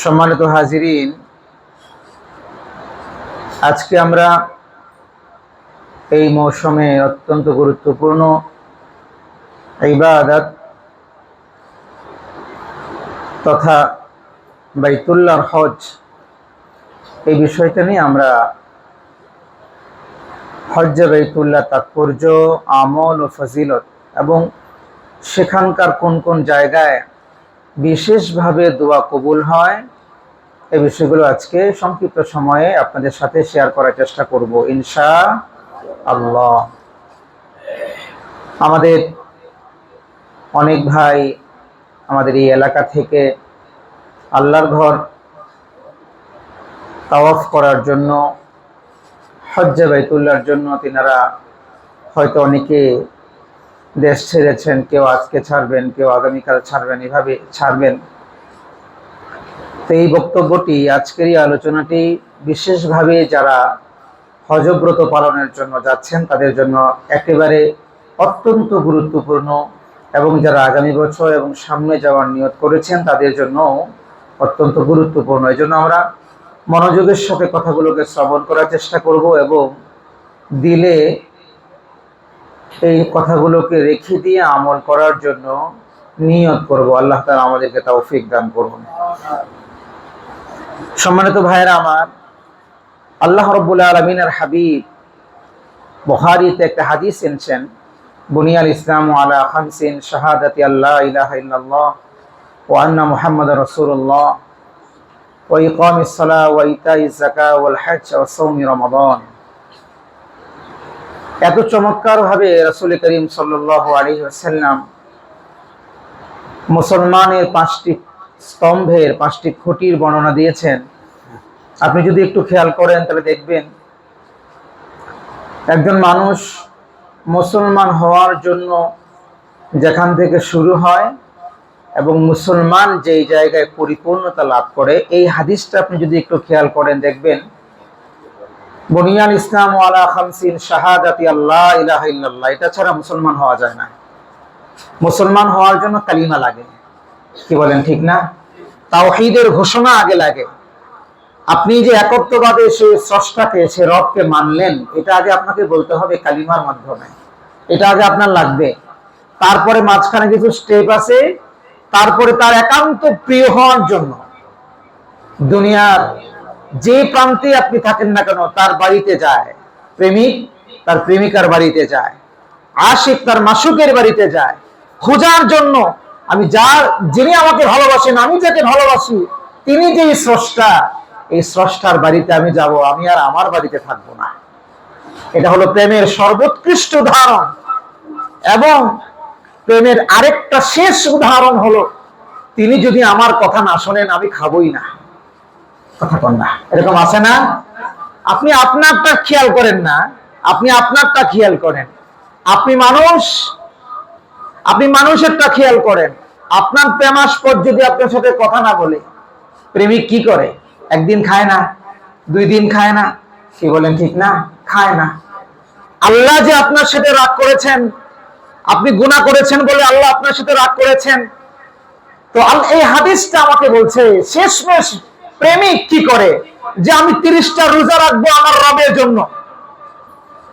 সম্মানিত হাজিরিন, আজকে আমরা এই মৌসুমে অত্যন্ত গুরুত্বপূর্ণ ইবাদত তথা বাইতুল্লাহর হজ এই বিষয়টা নিয়ে আমরা হজ্জে বাইতুল্লাহ তাৎপর্য, আমল ও ফজিলত এবং সেখানকার কোন কোন জায়গায় বিশেষভাবে দোয়া কবুল হয় এই বিষয়গুলো আজকে সংক্ষিপ্ত সময়ে আপনাদের সাথে শেয়ার করার চেষ্টা করব ইনশাআল্লাহ। আমাদের অনেক ভাই আমাদের এই এলাকা থেকে আল্লাহর ঘর তাওয়াফ করার জন্য, হজ্জে বাইতুল্লাহর জন্য তিনারা হয়তো অনেকে দেশ ছেড়েছেন, কেউ আজকে ছাড়বেন, কেউ আগামীকাল ছাড়বেন, এভাবে ছাড়বেন। তো এই বক্তব্যটি, আজকের এই আলোচনাটি বিশেষভাবে যারা হজব্রত পালনের জন্য যাচ্ছেন তাদের জন্য একেবারে অত্যন্ত গুরুত্বপূর্ণ, এবং যারা আগামী বছর এবং সামনে যাওয়ার নিয়ত করেছেন তাদের জন্য অত্যন্ত গুরুত্বপূর্ণ। এই জন্য আমরা মনোযোগের সাথে কথাগুলোকে শ্রবণ করার চেষ্টা করব এবং দিলে এই কথাগুলোকে রেখে দিয়ে আমল করার জন্য নিয়ত করব। আল্লাহ তাআলা আমাদেরকে তৌফিক দান করুন। সম্মানিত ভাইয়েরা আমার, আল্লাহ রাব্বুল আলামিনের হাবিব বুখারীতে একটা হাদিস এনেছেন, বুনিয়াল ইসলামু আলা খামসিন শাহাদাতি আল্লা ইলাহা ইল্লাল্লাহ ওয়া আন্না মুহাম্মাদার রাসূলুল্লাহ ওয়া ইকামিস সালাহ ওয়া ইতাইজ যাকাত ওয়াল হজ্জ ওয়া সাওমি রমাদান। এত চমৎকার ভাবে রাসূল করিম সাল্লাল্লাহু আলাইহি ওয়াসাল্লাম মুসলমানের 5টি স্তম্ভের 5টি খুঁটির বর্ণনা দিয়েছেন। আপনি যদি একটু খেয়াল করেন তাহলে দেখবেন একজন মানুষ মুসলমান হওয়ার জন্য যেখান থেকে শুরু হয় এবং মুসলমান যেই জায়গায় পরিপূর্ণতা লাভ করে, এই হাদিসটা আপনি যদি একটু খেয়াল করেন দেখবেন বুনিয়াল ইসলামু আলা খামসিন শাহাদাতি আল্লা ইলাহা ইল্লাল্লাহ, এটা ছাড়া মুসলমান হওয়া যায় না। মুসলমান হওয়ার জন্য কালিমা লাগে, কি বলেন ঠিক না? তাওহীদের ঘোষণা আগে লাগে। আপনি যে একত্ববাদে সে স্রষ্টাকে, সে রবকে মানলেন, এটা আগে আপনাকে বলতে হবে কালিমার মাধ্যমে, এটা আগে আপনার লাগবে। তারপরে মাঝখানে কিছু স্টেপ আছে, তারপরে তার একান্ত প্রিয় হওয়ার জন্য দুনিয়ার যে প্রান্তে আপনি থাকেন না কেন তার বাড়িতে যায়, প্রেমিক তার প্রেমিকার বাড়িতে যায়, আশিক তার মাশুকের বাড়িতে যায় খোঁজার জন্য। আমি যিনি আমাকে ভালোবাসেন, আমি যাকে ভালোবাসি, তিনি যে স্রষ্টা, এই স্রষ্টার বাড়িতে আমি যাব, আমি আর আমার বাড়িতে থাকবো না। এটা হলো প্রেমের সর্বোৎকৃষ্ট উদাহরণ। এবং প্রেমের আরেকটা শেষ উদাহরণ হলো, তিনি যদি আমার কথা না শোনেন আমি খাবই না। কথা কন না, এরকম আছে না? আপনি আপনারটা খেয়াল করেন না, আপনি আপনারটা খেয়াল করেন। আপনি মানুষেরটা খেয়াল করেন। আপনার প্রেমাস্পদ যদি আপনার সাথে কথা না বলে, প্রেমিক কি করে? একদিন খায় না, 2 দিন খায় না, কি বলেন ঠিক না? খায় না। আল্লাহ যে আপনার সাথে রাগ করেছেন, আপনি গুনাহ করেছেন বলে আল্লাহ আপনার সাথে রাগ করেছেন। তো এই হাদিসটা আমাকে বলছে শেষমেশ প্রেমিক কি করে, যে আমি 30টা রোজা রাখবো আমার রবের জন্য,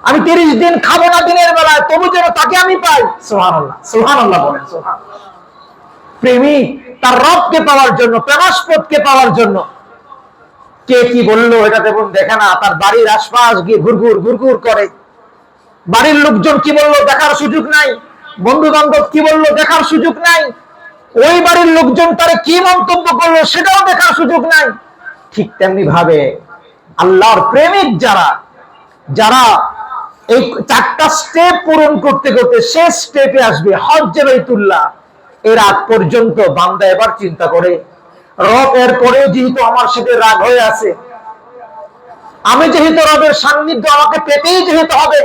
আমি 30 দিন খাবো না দিনের বেলায়, তবু যেন তাকে আমি পাই। সুবহানাল্লাহ, সুবহানাল্লাহ বলেন। সুবহানাল্লাহ। প্রেমিক তার রবকে পাওয়ার জন্য, প্রেমাস্পদকে পাওয়ার জন্য, কে কি বললো এটা দেখে না, তার বাড়ির আশপাশ গিয়ে ঘুরঘুর করে। বাড়ির লোকজন কি বললো দেখার সুযোগ নাই, বন্ধু বান্ধব কি বললো দেখার সুযোগ নাই, ওই বাড়ির লোকজন তারে কি মন্তব্য করলো সেটাও দেখার সুযোগ নাই। ঠিক তেমনি ভাবে আল্লাহর প্রেমিক যারা এই 4টা স্টেপ পূরণ করতে করতে শেষ স্টেপে আসবে হজ্জে বাইতুল্লাহ, এর আগ পর্যন্ত বান্দা এবার চিন্তা করে, রব এর পরেও যেহেতু আমার সাথে রাগ হয়ে আছে, আমি যেহেতু রবের সান্নিধ্য আমাকে পেতেই যেহেতু হবে,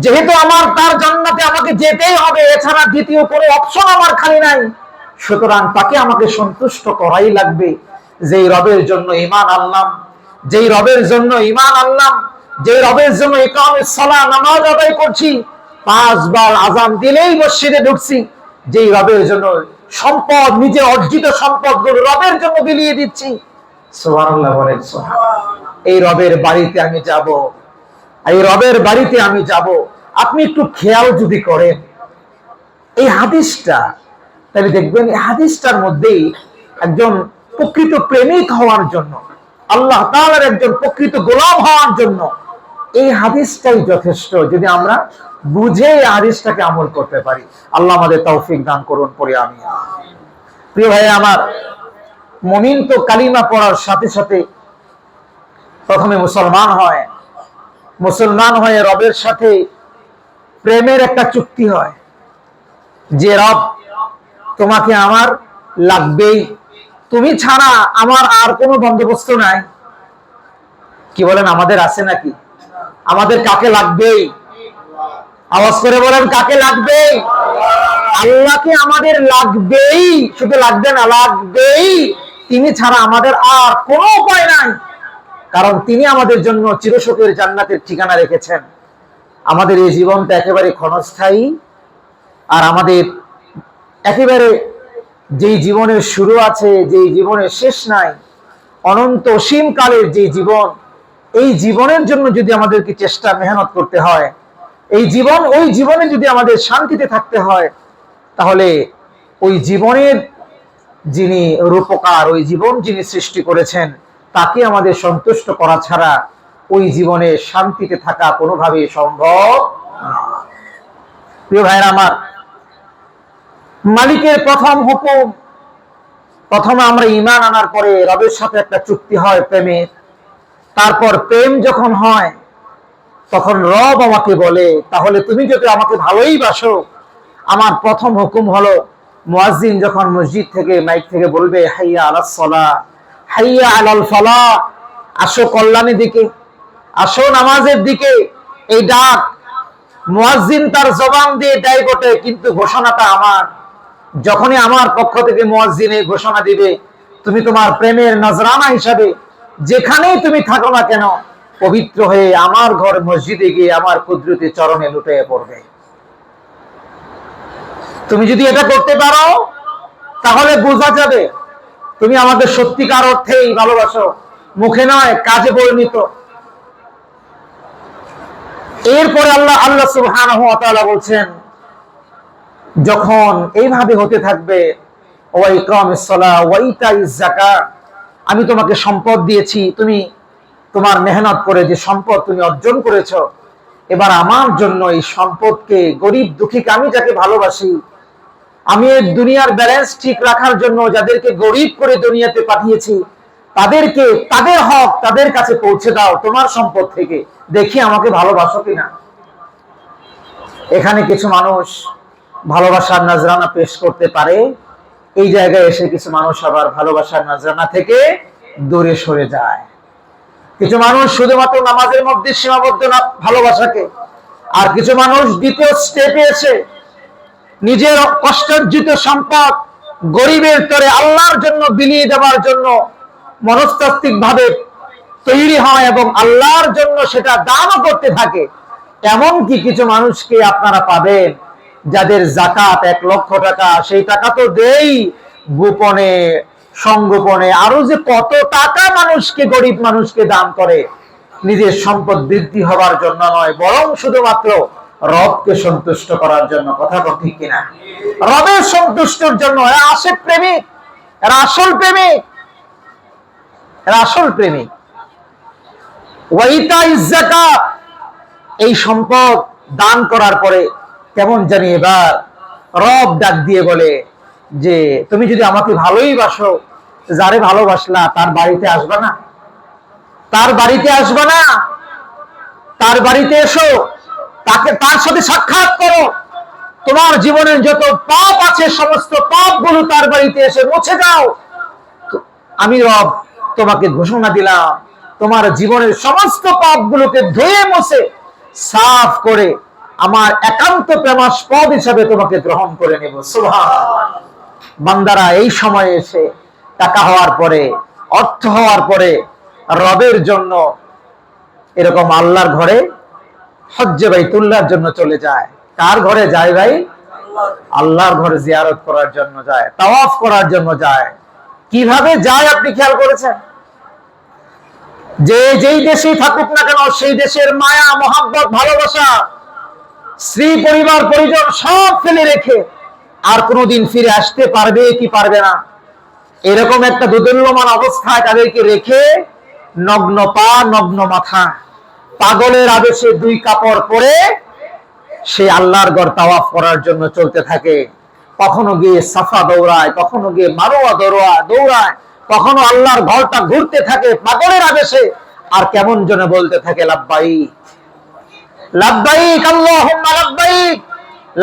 যেহেতু আমার তার জান্নাতে আমাকে যেতেই হবে, এছাড়া দ্বিতীয় কোনো অপশন আমার খালি নাই, সুতরাং তাকে আমাকে সন্তুষ্ট করাই লাগবে। যেই রবের জন্য ঈমান আনলাম, যেই রবের জন্য ঈমান আনলাম, যেই রবের জন্য ইকামের সালাহ নামাজ আদায় করছি, 5 বার আযান দিলেই মসজিদে ঢুকছি, যেই রবের জন্য সম্পদ, নিজে অর্জিত সম্পদগুলো রবের জন্য বিলিয়ে দিচ্ছি। সুবহানাল্লাহ বলেন। এই রবের বাড়িতে আমি যাব, এই রবের বাড়িতে আমি যাব। আপনি একটু খেয়াল যদি করেন এই হাদিসটা, তাহলে দেখবেন এই হাদিসটার মধ্যেই একজন প্রকৃত প্রেমিক হওয়ার জন্য, আল্লাহ তাআলার একজন প্রকৃত গোলাম হওয়ার জন্য এই হাদিসটাই যথেষ্ট, যদি আমরা বুঝে এই হাদিসটাকে আমল করতে পারি। আল্লাহ আমাদের তৌফিক দান করুন, পড়ি আমিন। প্রিয় ভাই আমার, মুমিন তো কালিমা পড়ার সাথে সাথে প্রথমে মুসলমান হয়, মুসলমান হয়ে রবের সাথে প্রেমের একটা চুক্তি হয় যে রব, তোমাকে আমার লাগবেই, তুমি ছাড়া আমার আর কোনো বন্দোবস্ত নাই। কি বলেন, আমাদের আছে নাকি? আমাদের কাকে লাগবেই? আওয়াজ করে বলেন, কাকে লাগবেই? আল্লাহকে আমাদের লাগবেই, শুধু লাগবে না, লাগবেই। তিনি ছাড়া আমাদের আর কোনো উপায় নাই, কারণ তিনি আমাদের জন্য চিরসুখের জান্নাতের ঠিকানা রেখেছেন। আমাদের এই জীবনটা একেবারে ক্ষণস্থায়ী, আর আমাদের একেবারে যেই জীবনের শুরু আছে, যেই জীবনের শেষ নাই, অনন্ত অসীম কালের যে জীবন, এই জীবনের জন্য যদি আমাদেরকে চেষ্টা মেহনত করতে হয়, এই জীবন, ওই জীবনে যদি আমাদের শান্তিতে থাকতে হয়, তাহলে ওই জীবনের যিনি রূপকার, ওই জীবন যিনি সৃষ্টি করেছেন, তাকে আমাদের সন্তুষ্ট করা ছাড়া ওই জীবনে শান্তিতে থাকা কোনোভাবেই সম্ভব না। প্রিয় ভাইরা আমার, মালিকের প্রথম হুকুম, প্রথমে আমরা ঈমান আনার পরে রবের সাথে একটা চুক্তি হয় প্রেমের। তারপর প্রেম যখন হয় তখন রব আমাকে বলে, তাহলে তুমি যদি আমাকে ভালোই বাসো, আমার প্রথম হুকুম হলো, মুয়াজ্জিন যখন মসজিদ থেকে মাইক থেকে বলবে হাইয়া আলাস সালাহ, হাইয়া আলাল ফালাহ, আসো কল্যাণের দিকে, আসো নামাজের দিকে, এই ডাক মুয়াজ্জিন তার জবান দিয়ে দেয় বটে, কিন্তু ঘোষণাটা আমার। যখনই আমার পক্ষ থেকে মুয়াজ্জিন এই ঘোষণা দিবে, তুমি তোমার প্রেমের নজরানা হিসাবে যেখানেই তুমি থাকো না কেন, পবিত্র হয়ে আমার ঘর মসজিদে গিয়ে আমার কুদরতি চরণে লুটিয়ে পড়বে। তুমি যদি এটা করতে পারো, তাহলে বোঝা যাবে তুমি আমাকে সত্যিকার অর্থেই ভালোবাসো, মুখে নয়, কাজে পরিণত। এরপরে আল্লাহ সুবহানাহু ওয়া তাআলা বলছেন, যখন এইভাবে হতে থাকবে, ওয়া ইকামিস সালাহ ওয়া ইতাইজ যাকাত, আমি তোমাকে সম্পদ দিয়েছি, তুমি তোমার মেহনত করে যে সম্পদ তুমি অর্জন করেছো, এবার আমার জন্য এই সম্পদকে, গরিব দুঃখীকে, আমি যাকে ভালোবাসি, আমি এই দুনিয়ার ব্যালেন্স ঠিক রাখার জন্য যাদেরকে গরিব করে দুনিয়াতে পাঠিয়েছি, তাদেরকে তাদের হক তাদের কাছে পৌঁছে দাও তোমার সম্পদ থেকে, দেখি আমাকে ভালোবাসো কিনা। এখানে কিছু মানুষ ভালোবাসার নজরানা পেশ করতে পারে, এই জায়গায় এসে কিছু মানুষ আবার ভালোবাসার নজরানা থেকে দূরে সরে যায়। কিছু মানুষ শুধুমাত্র নামাজের মধ্যে সীমাবদ্ধ না ভালোবাসাকে, আর কিছু মানুষ দ্বিতীয় স্টেপে এসে নিজের কষ্টার্জিত সম্পদ গরিবের তরে আল্লাহর জন্য বিলিয়ে দেওয়ার জন্য মনস্তাত্ত্বিক ভাবে তৈরি হয় এবং আল্লাহর জন্য সেটা দানও করতে থাকে। এমনকি কিছু মানুষকে আপনারা পাবেন যাদের যাকাত 1 লক্ষ টাকা, সেই টাকা তো দেই গোপনে, সংগোপনে, আরো যে কত টাকা মানুষকে, গরিব মানুষকে দান করে, নিজের সম্পদ বৃদ্ধি হবার জন্য নয়, বরং শুধুমাত্র রবকে সন্তুষ্ট করার জন্য। কথা বল ঠিক কিনা? রবের সন্তুষ্টির জন্য। এরা আশেক প্রেমিক, এরা আসল প্রেমিক, এরা আসল প্রেমিক। ওয়াইতা ইজ্জাকাত, এই সম্পদ দান করার পরে কেমন জানি এবার রব ডাক দিয়ে বলে যে, তুমি যদি আমাকে ভালোই বাসো, যারে ভালোবাসলা তার বাড়িতে আসবা না? তার বাড়িতে আসবা না? তার বাড়িতে এসো, তাকে, তার সাথে সাক্ষাৎ করো, তোমার জীবনের যত পাপ আছে সমস্ত পাপগুলো তার বাড়িতে এসে মুছে দাও। আমি রব তোমাকে ঘোষণা দিলাম, তোমার জীবনের সমস্ত পাপগুলোকে ধুয়ে মুছে সাফ করে আমার একান্ত প্রেমাস্পদ হিসাবে তোমাকে গ্রহণ করে নেব। সুবহানাল্লাহ। বান্দারা এই সময়ে এসে টাকা হওয়ার পরে, অর্থ হওয়ার পরে রবের জন্য এরকম আল্লাহর ঘরে, হজ্জে বাইতুল্লাহর জন্য চলে যায়। কার ঘরে যায় ভাই? আল্লাহর ঘর জিয়ারত করার জন্য যায়, তাওয়াফ করার জন্য যায়। কিভাবে যায় আপনি খেয়াল করেছেন? যে যেই দেশেই থাকুক না কেন, সেই দেশের মায়া, মহাব্বত, ভালোবাসা, স্ত্রী, পরিবার, পরিজন সব ফেলে রেখে আর কোনোদিন ফিরে আসতে পারবে কি পারবে না, এরকম একটা দুদুল্যমান অবস্থায় তাদেরকে রেখে নগ্ন পা, নগ্ন মাথা, পাগলের আবেশে দুই কাপড় পরে সে আল্লাহর ঘর তাওয়াফ করার জন্য চলতে থাকে। কখনো গিয়ে সাফা দৌড়ায়, কখনো গিয়ে মারোয়া দৌড়ায়, কখনো আল্লাহর ঘরটা ঘুরতে থাকে পাগলের আবেশে, আর কেমন যেন বলতে থাকে লাব্বাইক লাব্বাইক আল্লাহুম্মা লাব্বাইক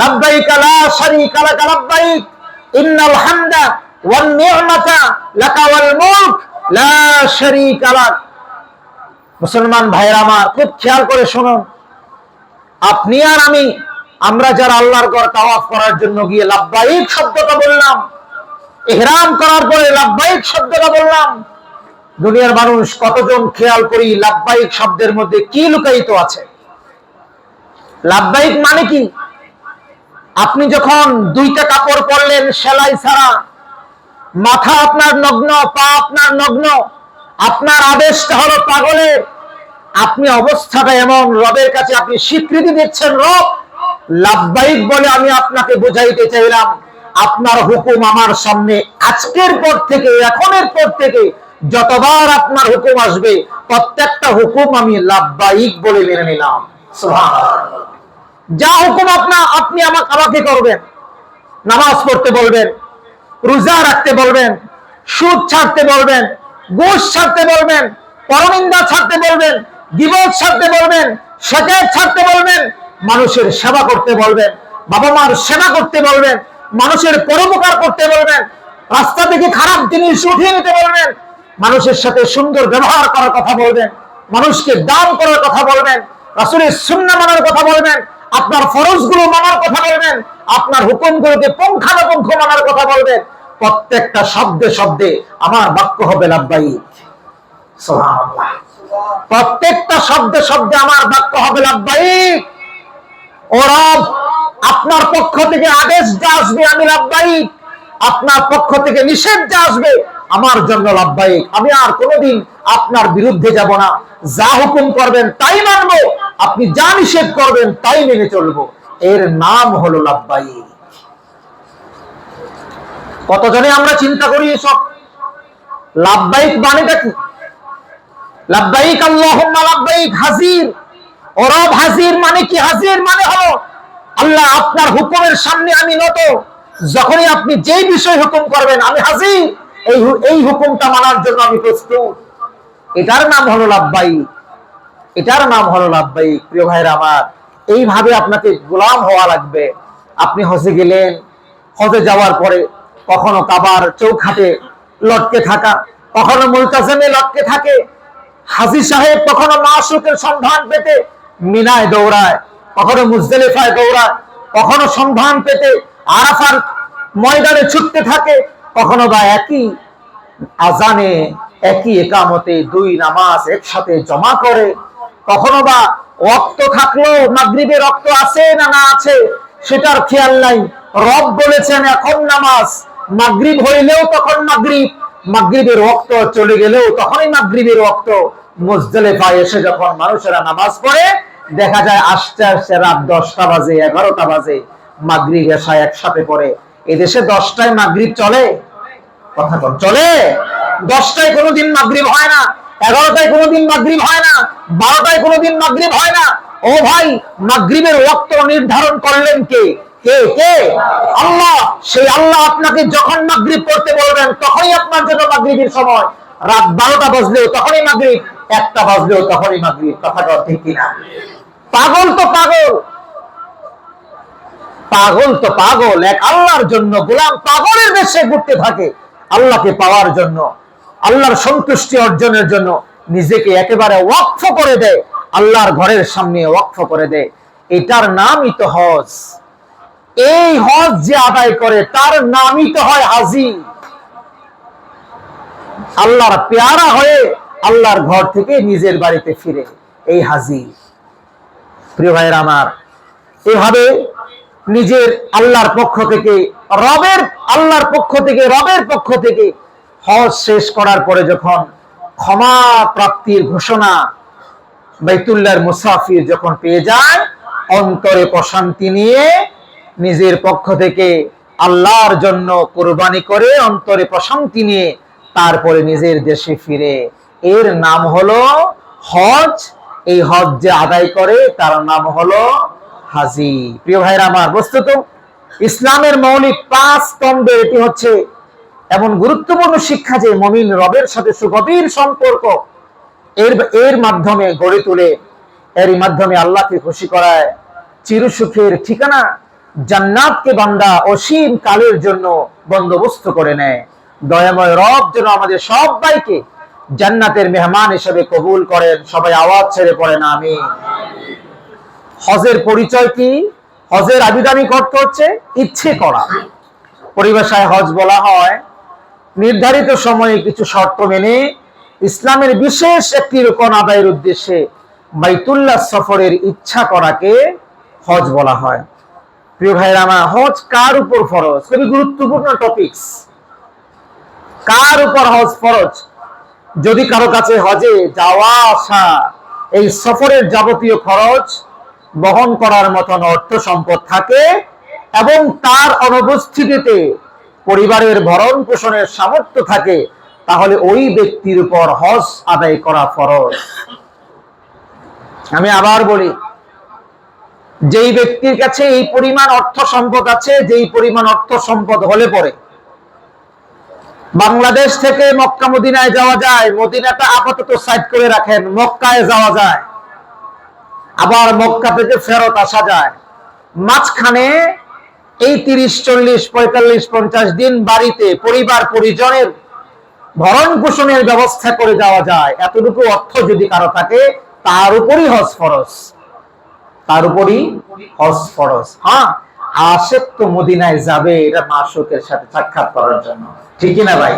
লাব্বাইক লা শারীকা লাক লাব্বাইক ইন্নাল হামদা ওয়ান নি'মাতা লাকা ওয়াল মুলক লা শারীকা লাক। মুসলমান ভাইরা আমার, খুব খেয়াল করে শুনুন, আপনি আর আমরা যারা আল্লাহর ঘর তাওয়াফ করার জন্য গিয়ে লাব্বাইক শব্দটা বললাম, ইহরাম করার পরে লাব্বাইক শব্দটা বললাম, দুনিয়ার মানুষ কতজন খেয়াল করি লাব্বাইক শব্দের মধ্যে কি লুকায়িত আছে? লাব্বাইক মানে কি? আপনি যখন দুইটা কাপড় পরলেন সেলাই ছাড়া, মাথা আপনার নগ্ন, পা আপনার নগ্ন, আপনার আদেশটা হলো পাগলের, আপনি অবস্থাটা এমন, রবের কাছে আপনি স্বীকৃতি দিচ্ছেন, রব লাব্বাইক বলে আমি আপনাকে বোঝাইতে চাইলাম আপনার হুকুম আমার সামনে আজকের পর থেকে, এখনের পর থেকে যতবার আপনার হুকুম আসবে প্রত্যেকটা হুকুম আমি লাব্বাইক বলে মেনে নিলাম। সুবহানাল্লাহ। যা হুকুম আপনি আমাকে করবেন, নামাজ পড়তে বলবেন, রোজা রাখতে বলবেন, সুদ ছাড়তে বলবেন, ঘুষ ছাড়তে বলবেন, পরনিন্দা ছাড়তে বলবেন, গীবত ছাড়তে বলবেন, শিকায়ত ছাড়তে বলবেন, মানুষের সেবা করতে বলবেন, বাবা মার সেবা করতে বলবেন, মানুষের পরোপকার করতে বলবেন, রাস্তা থেকে খারাপ জিনিস উঠিয়ে নিতে বলবেন, মানুষের সাথে সুন্দর ব্যবহার করার কথা বলবেন, মানুষকে দান করার কথা বলবেন, রাসূলের সুন্নাহ মানার কথা বলবেন, আপনার ফরজগুলো মানার কথা বলবেন, আপনার হুকুমগুলোকে পুঙ্খানুপুঙ্খ মানার কথা বলবেন। প্রত্যেকটা শব্দে শব্দে আমার বাক্য হবে লাব্বাইক। সুবহানাল্লাহ। প্রত্যেকটা শব্দে শব্দে আমার বাক্য হবে লাব্বাইক। ও রব, আপনার পক্ষ থেকে আদেশ যা আসবে আমি লাব্বাইক, আপনার পক্ষ থেকে নিষেধ যা আসবে আমার জন্য লাব্বাইক। আমি আর কোনোদিন আপনার বিরুদ্ধে যাব না, যা হুকুম করবেন তাই মানব, আপনি যা নিষেধ করবেন তাই মেনে চলবো। এর নাম হলো লাব্বাইক। কতজনে আমরা চিন্তা করি এসব লাব্বাইক মানেটা কি? লাব্বাইক আল্লাহুম্মা লাব্বাইক হাজির। ও রব, হাজির মানে কি? হাজির মানে হলো আল্লাহ আপনার হুকুমের সামনে আমি নত, যখনই আপনি যেই বিষয় হুকুম করবেন আমি হাজির, এই হুকুমটা মানার জন্য আমি প্রস্তুত। এটার নাম হলো লাব্বাইক, এটার নাম হলো লাব্বাইক। প্রিয় ভাইরা আমার, এইভাবে আপনাকে গোলাম হওয়া লাগবে। আপনি হজে গেলেন, হজে যাওয়ার পরে কখনো কাবার চৌখাটে লটকে থাকা, কখনো মুলতাজিমে লটকে থাকে, হাজী সাহেব কখনো মাশরুকের সন্ধান পেতে মিনায় দৌড়ায়, কখনো মুজদালিফায় দৌড়ায়, কখনো সন্ধান পেতে আরাফার ময়দানে ছুটতে থাকে, কখনো বা একই আজানে একই একামতে দুই নামাজ একসাথে জমা করে, কখনো বা ওয়াক্ত থাকলো মাগরিবের ওয়াক্ত আছে না না আছে সেটার খেয়াল নাই। রব বলেছেন এখন নামাজ, মাগরিব হইলেও তখন মাগরিব, মাগরিবের ওয়াক্ত চলে গেলেও তখনই মাগরিবের ওয়াক্ত। মুজদালিফায় এসে যখন মানুষেরা নামাজ পড়ে দেখা যায় আস্তে আস্তে রাত 10টা বাজে, 11টা বাজে, মাগরিব এশা একসাথে পড়ে। এদেশে 10টায় মাগরিব চলে? কথা বল, চলে? 10টায় কোনোদিন মাগরিব হয় না, 11টায় কোনোদিন মাগরিব হয় না, 12টায় কোনোদিন মাগরিব হয় না। ও ভাই, মাগরিবের ওয়াক্ত নির্ধারণ করলেন কে? কে কে? আল্লাহ। সেই আল্লাহ আপনাকে যখন মাগরিব পড়তে বলবেন তখনই আপনার জন্য মাগরিবের সময়। রাত 12টা বাজলেও তখনই মাগরিব, 1টা বাজলেও তখনই মাগরিব। কথাটা ঠিক কিনা? পাগল তো পাগল, পাগল তো পাগল, এক আল্লাহর জন্য গোলাম পাগলের বেশে ঘুরতে থাকে, আল্লাহকে পাওয়ার জন্য, আল্লাহর সন্তুষ্টি অর্জনের জন্য নিজেকে একেবারে ওয়াকফ করে দেয়, আল্লাহর ঘরের সামনে ওয়াকফ করে দেয়। এটার নামই তো হজ। এই হজ যে আদায় করে তার নামই তো হয় হাজী। আল্লাহর পেয়ারা হয়ে আল্লাহর ঘর থেকে নিজের বাড়িতে ফিরে, এই হাজী। প্রিয় ভাইয়ের আমার, এভাবে নিজের আল্লাহর পক্ষ থেকে আল্লাহর পক্ষ থেকে রবের পক্ষ থেকে হজ শেষ করার পরে যখন ক্ষমা প্রাপ্তির ঘোষণা বাইতুল্লাহর মুসাফির যখন পেয়ে যায়, অন্তরে প্রশান্তি নিয়ে নিজের পক্ষ থেকে আল্লাহর জন্য কুরবানি করে অন্তরে প্রশান্তি নিয়ে তারপরে নিজের দেশে ফিরে, এর নাম হলো হজ। এই হজ যে আদায় করে তার নাম হলো হাজি। প্রিয় ভাইরা আমার, বস্তুত ইসলামের মৌলিক 5 স্তম্ভের এটি হচ্ছে এমন গুরুত্বপূর্ণ শিক্ষা যে মুমিন রবের সাথে সুগভীর সম্পর্ক এর মাধ্যমে গড়ে তোলে, এর মাধ্যমে আল্লাহকে খুশি করায়, চিরসুখের ঠিকানা জান্নাতকে বান্দা অসীম কালের জন্য বন্দোবস্ত করে নেয়। দয়াময় রব যেন আমাদের সবাইকে জান্নাতের মেহমান হিসেবে কবুল করেন। সবাই আওয়াজ ছেড়ে পড়েন আমিন। হজের পরিচয় কি? হজের আবিধানিক অর্থ হচ্ছে ইচ্ছে করা। পরিভাষায় হজ বলা হয় নির্ধারিত সময়ে কিছু শর্ত মেনে ইসলামের বিশেষ একটি রুকন আদায়ের উদ্দেশ্যে বাইতুল্লাহ সফরের ইচ্ছা করাকে হজ বলা হয়। প্রিয় ভাইরা আমার, হজ কার উপর ফরজ? খুবই গুরুত্বপূর্ণ টপিকস। কার উপর হজ ফরজ? যদি কারো কাছে হজে যাওয়া আসা এই সফরের যাবতীয় খরচ বহন করার মতন অর্থ সম্পদ থাকে এবং তার অনুপস্থিতিতে পরিবারের ভরণ পোষণের সামর্থ্য থাকে, তাহলে ওই ব্যক্তির উপর হজ আদায় করা ফরজ। আমি আবার বলি, যেই ব্যক্তির কাছে এই পরিমাণ অর্থ সম্পদ আছে, যেই পরিমাণ অর্থ সম্পদ হলে পরে বাংলাদেশ থেকে মক্কা মদিনায় যাওয়া যায়, মদিনাটা আপাতত সাইড করে রাখেন, মক্কায় যাওয়া যায়, আবার মক্কা থেকে ফেরত আসা যায়, মাঝখানে এই 30, 40, 45, 50 দিন বাড়িতে পরিবার পরিজনের ভরণ পোষণের ব্যবস্থা করে যাওয়া যায়। এতটুকু অর্থ যদি কারো থাকে, তার উপরই হজ ফরজ, তার উপরই হজ ফরজ। হ্যাঁ, আশিক তো মদিনায় যাবে এটা মাশউকের সাথে সাক্ষাৎ করার জন্য, ঠিক না ভাই?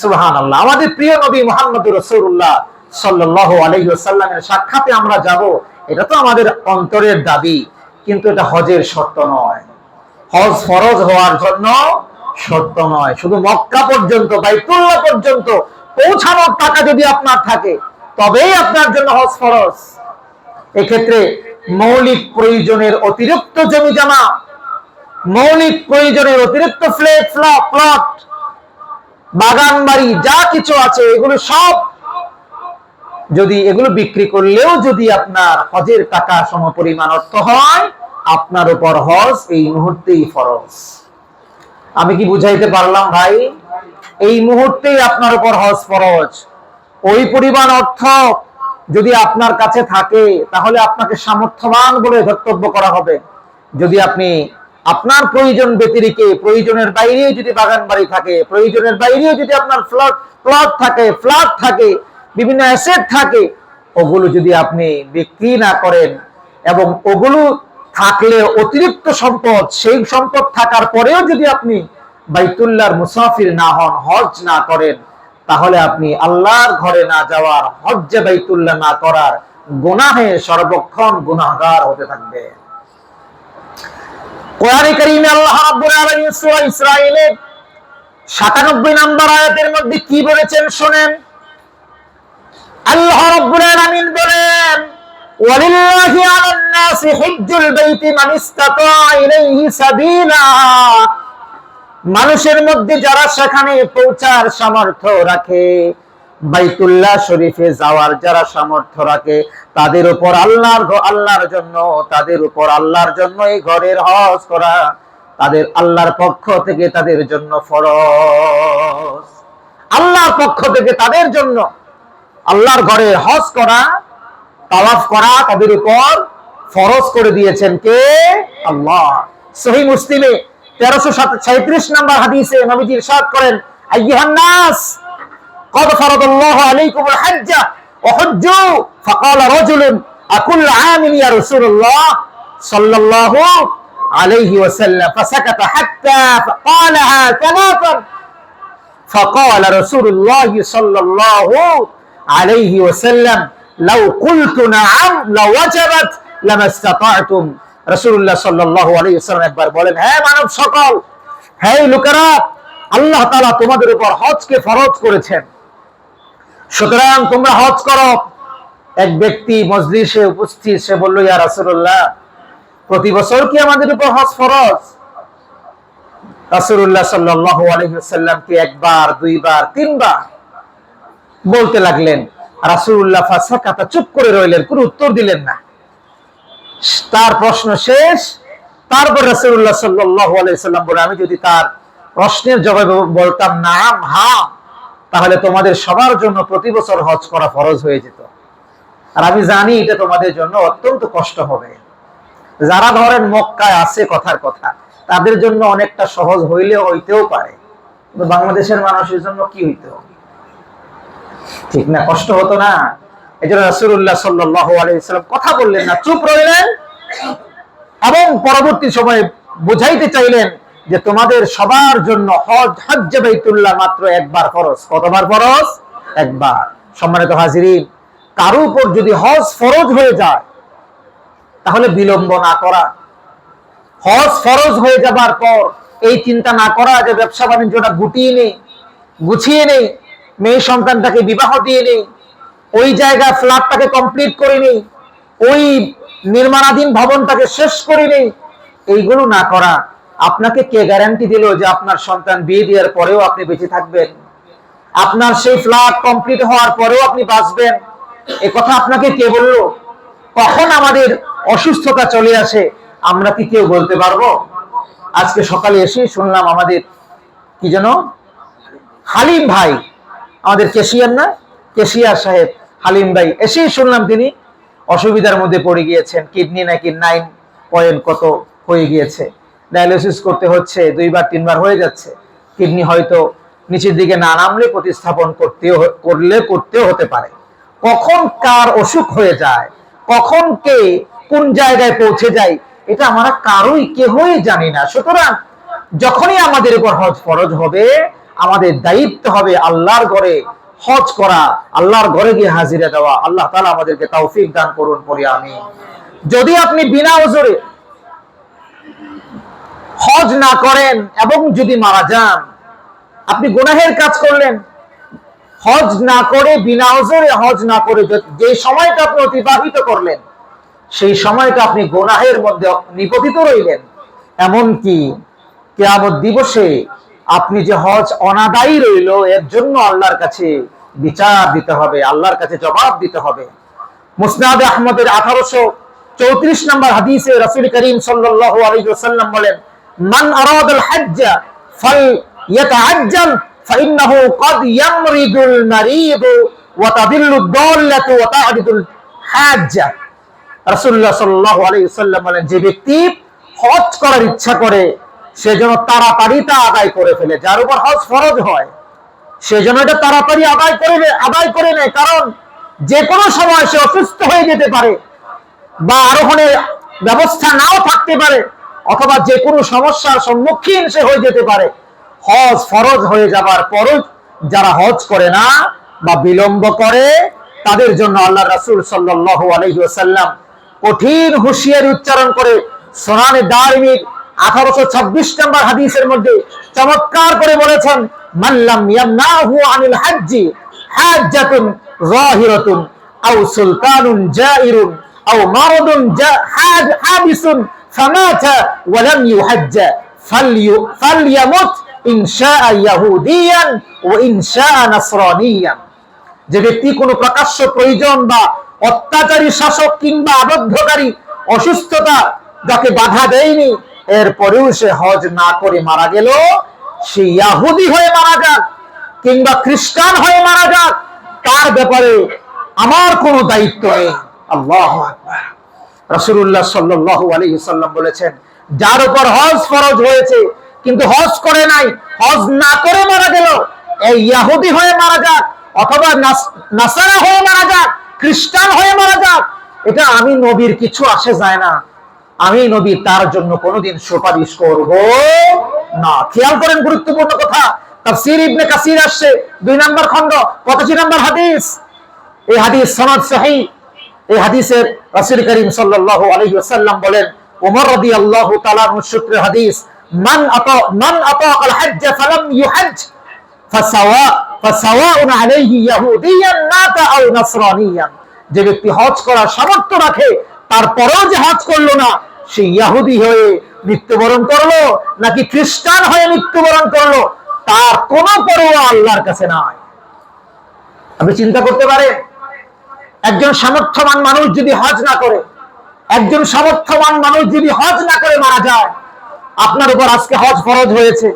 সুবহানাল্লাহ। আমাদের প্রিয় নবী মুহাম্মদ রাসূলুল্লাহ সাল্লাল্লাহু আলাইহি ওয়াসাল্লামের সাক্ষাতে আমরা যাব, এটা তো আমাদের অন্তরের দাবি, কিন্তু এটা হজের শর্ত নয়। হজ ফরজ হওয়ার জন্য শর্ত নয়। শুধু মক্কা পর্যন্ত, বাইতুল্লাহ পর্যন্ত পৌঁছানোর টাকা যদি আপনার থাকে, তবেই আপনার জন্য হজ ফরজ। এক্ষেত্রে মৌলিক প্রয়োজনের অতিরিক্ত জমি জমা, মৌলিক প্রয়োজনের অতিরিক্ত প্লট, বাগান বাড়ি যা কিছু আছে, এগুলো সব যদি এগুলো বিক্রি করলেও যদি আপনার হজের টাকা সমপরিমাণ অর্থ হয়, আপনার উপর হজ এই মুহূর্তেই ফরজ। আমি কি বুঝাইতে পারলাম ভাই? এই মুহূর্তেই আপনার উপর হজ ফরজ। ওই পরিমাণ অর্থ যদি আপনার কাছে থাকে, তাহলে আপনাকে সামর্থ্যবান বলে ধর্তব্য করা হবে। যদি আপনি আপনার প্রয়োজন ব্যতিরেকে, প্রয়োজনের বাইরে যদি বাগান বাড়ি থাকে, প্রয়োজনের বাইরে যদি আপনার প্লট থাকে, ফ্ল্যাট থাকে, বিভিন্ন অ্যাসেট থাকে, ওগুলো যদি আপনি বিক্রি না করেন এবং ওগুলো থাকলে অতিরিক্ত সম্পদ, সেই সম্পদ থাকার পরেও যদি আপনি বাইতুল্লাহর মুসাফির না হন, হজ না করেন, তাহলে আপনি আল্লাহর ঘরে না যাওয়ার, হজ্জে বাইতুল্লাহ না করার গুনাহে সর্বক্ষণ গুনাহগার হতে থাকবে। কোরআনে কারীমে আল্লাহ রাব্বুল আলামিন সূরা ইসরাঈলের ৯৭ নম্বর আয়াতের মধ্যে কি বলেছেন শুনেন। আল্লাহ রাব্বুল আলামিন বলেন, ওয়ালিল্লাহি আলান নাসি হিজ্জুল বাইতি মান ইসতাতা ইলাইহি সাবিলা। মানুষের মধ্যে যারা সেখানে পৌঁছার সামর্থ্য রাখে, বাইতুল্লাহ শরীফে যাওয়ার যারা সামর্থ্য রাখে, তাদের উপর আল্লাহর জন্য এই ঘরের হজ করা তাদের আল্লাহর পক্ষ থেকে তাদের জন্য ফরজ। আল্লাহর পক্ষ থেকে তাদের জন্য আল্লাহর ঘরে হজ করা, তাওয়াফ করা তাদের উপর ফরজ করে দিয়েছেন কে? আল্লাহ। সহিহ মুসলিমে 1337 নম্বর হাদিসে নবীজি ইরশাদ করেন, আইয়ুহান নাস قد فرض الله عليكم الحج وحجوا فقال رجل أكل عام يا رسول الله صلى الله عليه وسلم فسكت حتى قالها ثلاثا فقال رسول الله صلى الله عليه وسلم لو قلت نعم لوجبت لما استطعتم রাসূলুল্লাহ সাল্লাল্লাহু আলাইহি ওয়াসাল্লাম একবার বলেন, হে মানব সকল, হে লোকেরা, আল্লাহ তাআলা তোমাদের উপর হজকে ফরজ করেছেন, সুতরাং তোমরা হজ করো। এক ব্যক্তি মজলিসে উপস্থিত, সে বলল, ইয়া রাসূলুল্লাহ, প্রতি বছর কি আমাদের উপর হজ ফরজ? রাসূলুল্লাহ সাল্লাল্লাহু আলাইহি ওয়াসাল্লাম কি একবার, দুইবার, তিনবার বলতে লাগলেন। রাসূলুল্লাহ ফাসাকাতা, চুপ করে রইলেন, কোনো উত্তর দিলেন না। তার প্রশ্ন শেষ। তারপর রাসূলুল্লাহ সাল্লাল্লাহু আলাইহি ওয়াসাল্লাম বলেন, আমি যদি তার প্রশ্নের জবাবে বলতাম নাম, হ্যাঁ, তাহলে তোমাদের সবার জন্য প্রতি বছর হজ করা ফরজ হয়ে যেত। আর আমি জানি এটা তোমাদের জন্য অত্যন্ত কষ্ট হবে। যারা ধরেন মক্কায় আছে, কথার কথা, তাদের জন্য অনেকটা সহজ হইতেও পারে, কিন্তু বাংলাদেশের মানুষের জন্য কি হইতো, ঠিক না? কষ্ট হতো না? এই জন্য রাসূলুল্লাহ সাল্লাল্লাহু আলাইহি ওয়াসাল্লাম কথা বললেন না, চুপ রইলেন এবং পরবর্তী সময়ে বুঝাইতে চাইলেন যে তোমাদের সবার জন্য হজ্জে বাইতুল্লাহ মাত্র একবার ফরজ। কতবার ফরজ? একবার। সম্মানিত হাজিরিন, কারো উপর যদি হজ ফরজ হয়ে যায় তাহলে বিলম্ব না করা, হজ ফরজ হয়ে যাবার পর এই চিন্তা না করা যে ব্যবসা বাণিজ্যটা গুছিয়ে নেই, মেয়ে সন্তানটাকে বিবাহ দিয়ে নেই, ওই জায়গা ফ্ল্যাটটাকে কমপ্লিট করে নেই, ওই নির্মাণাধীন ভবনটাকে শেষ করে নেই, এইগুলো না করা। আপনাকে কে গ্যারান্টি দিল যে আপনার সন্তান বিয়ে দেওয়ার পরেও আপনি বেঁচে থাকবেন? আপনার সেই ফ্ল্যাট কমপ্লিট হওয়ার পরেও আপনি বাঁচবেন? এ কথা আপনাকে কে বললো? কখন আমাদের অসুস্থতা চলে আসে আমরা কি কেউ বলতে পারবো? আজকে সকালে এসে শুনলাম আমাদের কি যেন হালিম ভাই, আমাদের কেশিয়ার না, কেশিয়ার সাহেব হালিম ভাই, এসেই শুনলাম তিনি অসুবিধার মধ্যে পড়ে গিয়েছেন। কিডনি নাকি 9 পয়েন্ট কত হয়ে গিয়েছে, ডায়ালিসিস করতে হচ্ছে, 2বার 3বার হয়ে যাচ্ছে। কিডনি হয়তো নিচের দিকে না নামলে প্রতিস্থাপন করতেও হতে পারে। কখন কার অসুখ হয়ে যায়, কখন কে কোন জায়গায় পৌঁছে যায়, এটা আমরা কেউই জানি না। সুতরাং যখনই আমাদের উপর হজ ফরজ হবে, আমাদের দায়িত্ব হবে আল্লাহর ঘরে হজ করা, আল্লাহর ঘরে গিয়ে হাজিরা দেওয়া। আল্লাহ তাআলা আমাদেরকে তৌফিক দান করুন, পড়ি আমিন। যদি আপনি বিনা ওজরে হজ না করেন এবং যদি মারা যান, আপনি গুনাহের কাজ করলেন। হজ না করে, বিনা ওজরে হজ না করে যে সময়টা আপনি অতিবাহিত করলেন, সেই সময়টা আপনি গুনাহের মধ্যে নিপতিত রইলেন। এমনকি কিয়ামত দিবসে আপনি যে হজ অনাদায়ী রইল, এর জন্য আল্লাহর কাছে বিচার দিতে হবে, আল্লাহর কাছে জবাব দিতে হবে। মুসনাদ আহমদের 1834 নম্বর হাদিসে রাসূল করিম সাল্লাল্লাহু আলাইহি ওয়াসাল্লাম বলেন, মান আরাদাল হজ্জ ফালইয়াতাআজ্জাল ফাইন্নাহু ক্বাদ ইয়ামরিদুল মারিদ ওয়া তাদিল্লু দাল্লাতু ওয়া তা'রিদুল হাজ্জা। রাসূলুল্লাহ সাল্লাল্লাহু আলাইহি ওয়াসাল্লাম বলেন, যে ব্যক্তি হজ করার ইচ্ছা করে সে যেন তাড়াতাড়ি তা আদায় করে ফেলে। যার উপর হজ ফরজ হয় সে যেন এটা তাড়াতাড়ি আদায় করে নেয়, কারণ যে কোনো সময় সে অসুস্থ হয়ে যেতে পারে, বা আরোহণের ব্যবস্থা নাও থাকতে পারে, অথবা যে কোনো সমস্যার সম্মুখীন সে হয়ে যেতে পারে। হজ ফরজ হয়ে যাবার পরও যারা হজ করে না বা বিলম্ব করে, তাদের জন্য আল্লাহ রাসূল সাল্লাল্লাহু আলাইহি ওয়াসাল্লাম কঠিন হুঁশিয়ারি উচ্চারণ করে সুনানে দারিমির 1826 নম্বর হাদিসের মধ্যে চমৎকার করে বলেছেন, মাল্লাম ইয়ামনাহু আনিল হজ্জি হাজ্জাতুন যাহিরাতুন আও সুলতানুন জাইরুন আও মারাদুন হাবিসুন ফামাতা ওয়া লাম ইউহজ্জ ফালইয়ামুত ইনশাআ ইয়াহুদিয়ান ওয়া ইনশাআ নাসরানিয়ান। যে ব্যক্তি কোনো প্রকাশ্য প্রয়োজন বা অত্যাচারী শাসক কিংবা আবদ্ধকারী অসুস্থতা যাকে বাধা দেয়নি, এরপরেও সে হজ না করে মারা গেল, সে ইহুদি হয়ে মারা যাক কিংবা খ্রিস্টান হয়ে মারা যাক, তার ব্যাপারে আমার কোনো দায়িত্ব নেই। আল্লাহু আকবার। রাসূলুল্লাহ সাল্লাল্লাহু আলাইহি ওয়াসাল্লাম বলেছেন, যার উপর হজ ফরজ হয়েছে কিন্তু হজ করে নাই, হজ না করে মারা গেল, এই ইহুদি হয়ে মারা যাক অথবা নাসারা হয়ে মারা যাক, খ্রিস্টান হয়ে মারা যাক, এটা আমি নবীর কিছু আসে যায় না। আমি নবী তার জন্য কোনোদিন সুপারিশ করব না। খেয়াল করেন, গুরুত্বপূর্ণ কথা। তাফসীর ইবনে কাসির আসছে 2 নম্বর খণ্ড 85 নম্বর হাদিস। এই হাদিস সনদ সহিহ। এই হাদিসের রাসূল করিম সাল্লাল্লাহু আলাইহি ওয়াসাল্লাম বলেন, ওমর রাদিয়াল্লাহু তাআলা সূত্রে হাদিস, মান আতা আল হজ্জ ফালাম ইউহজ্জ ফাসাওয়াউন আলাইহি ইয়াহুদিয়ান মাতা আও নাসরানিয়ান। যে ব্যক্তি হজ করার সামর্থ্য রাখে তারপরেও যে হজ করলো না, সে ইহুদি হয়ে মৃত্যুবরণ করলো নাকি খ্রিস্টান হয়ে মৃত্যুবরণ করলো, তার কোনো পরোয়া আল্লাহর কাছে নাই। আপনি চিন্তা করতে পারেন, একজন সামর্থ্যবান মানুষ যদি হজ না করে, একজন সামর্থ্যবান মানুষ যদি হজ না করে মারা যায়, আপনার উপর আজকে হজ ফরজ হয়েছে,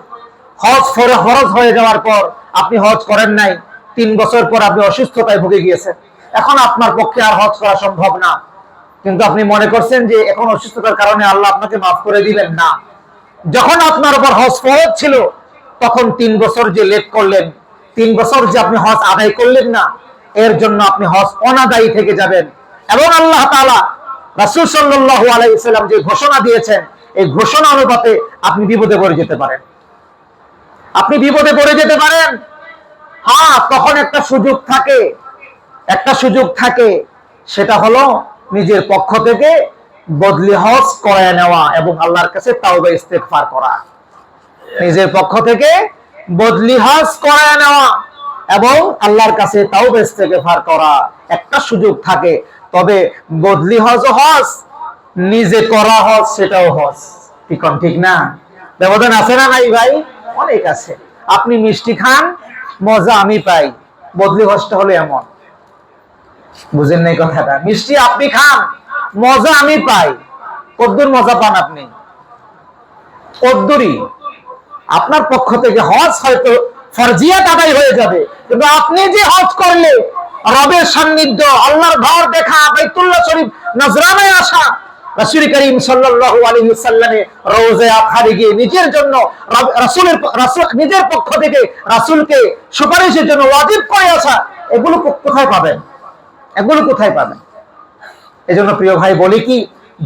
হজ ফরজ হয়ে যাওয়ার পর আপনি হজ করেন নাই, 3 বছর পর আপনি অসুস্থতায় ভুগে গিয়েছেন, এখন আপনার পক্ষে আর হজ করা সম্ভব না, কিন্তু আপনি মনে করছেন যে এখন অসুস্থতার কারণে আল্লাহ আপনাকে মাফ করে দিবেন না। যখন আপনার উপর হজ ফরজ ছিল তখন 3 বছর যে লেট করলেন, 3 বছর যে আপনি হজ আদায় করলেন না, এর জন্য আপনি হজ অনাদায়ী থেকে যাবেন। এবং আল্লাহ তাআলা রাসূল সাল্লাল্লাহু আলাইহি ওয়াসাল্লাম যে ঘোষণা দিয়েছেন, এই ঘোষণা অনুপাতে আপনি বিপদে পড়ে যেতে পারেন, আপনি বিপদে পড়ে যেতে পারেন। হ্যাঁ, তখন একটা সুযোগ থাকে, সেটা হলো নিজের পক্ষ থেকে বদলি হজ করায় নেওয়া এবং আল্লাহর কাছে তাওবা ইস্তেগফার করা। নিজের পক্ষ থেকে বদলি হজ করায় নেওয়া এবং আল্লাহর কাছে তাওবা ইস্তেগফার করা, একটা সুযোগ থাকে। তবে বদলি হজ হজ, নিজে করা হজ সেটাও হজ, ঠিক না? ব্যবধান আছে না নাই ভাই? অনেক আছে। আপনি মিষ্টি খান, মজা আমি পাই, বদলি হজটা হলো এমন, বুঝেন নাই কথাটা? মিষ্টি আপনি খান, মজা আমি পাই, কদ্দুর মজা পান আপনি? কদ্দুরই। আপনার পক্ষ থেকে হজ হয়তো ফরজিয়াত আদায় হয়ে যাবে, কিন্তু আপনি যে হজ করলে রবের সান্নিধ্য, আল্লাহর ঘর দেখা, বাইতুল্লাহ শরীফ নজরানায় আসা, রাসূল করিম সাল্লাল্লাহু আলাইহি ওয়াসাল্লামের রওজায়ে আতহারে গিয়ে নিজের জন্য নিজের পক্ষ থেকে রাসূলকে সুপারিশের জন্য ওয়াজিব করে আসা, এগুলো কোথায় পাবেন? এগুলো কোথায় পাবেন? এজন্য প্রিয় ভাই বলি কি,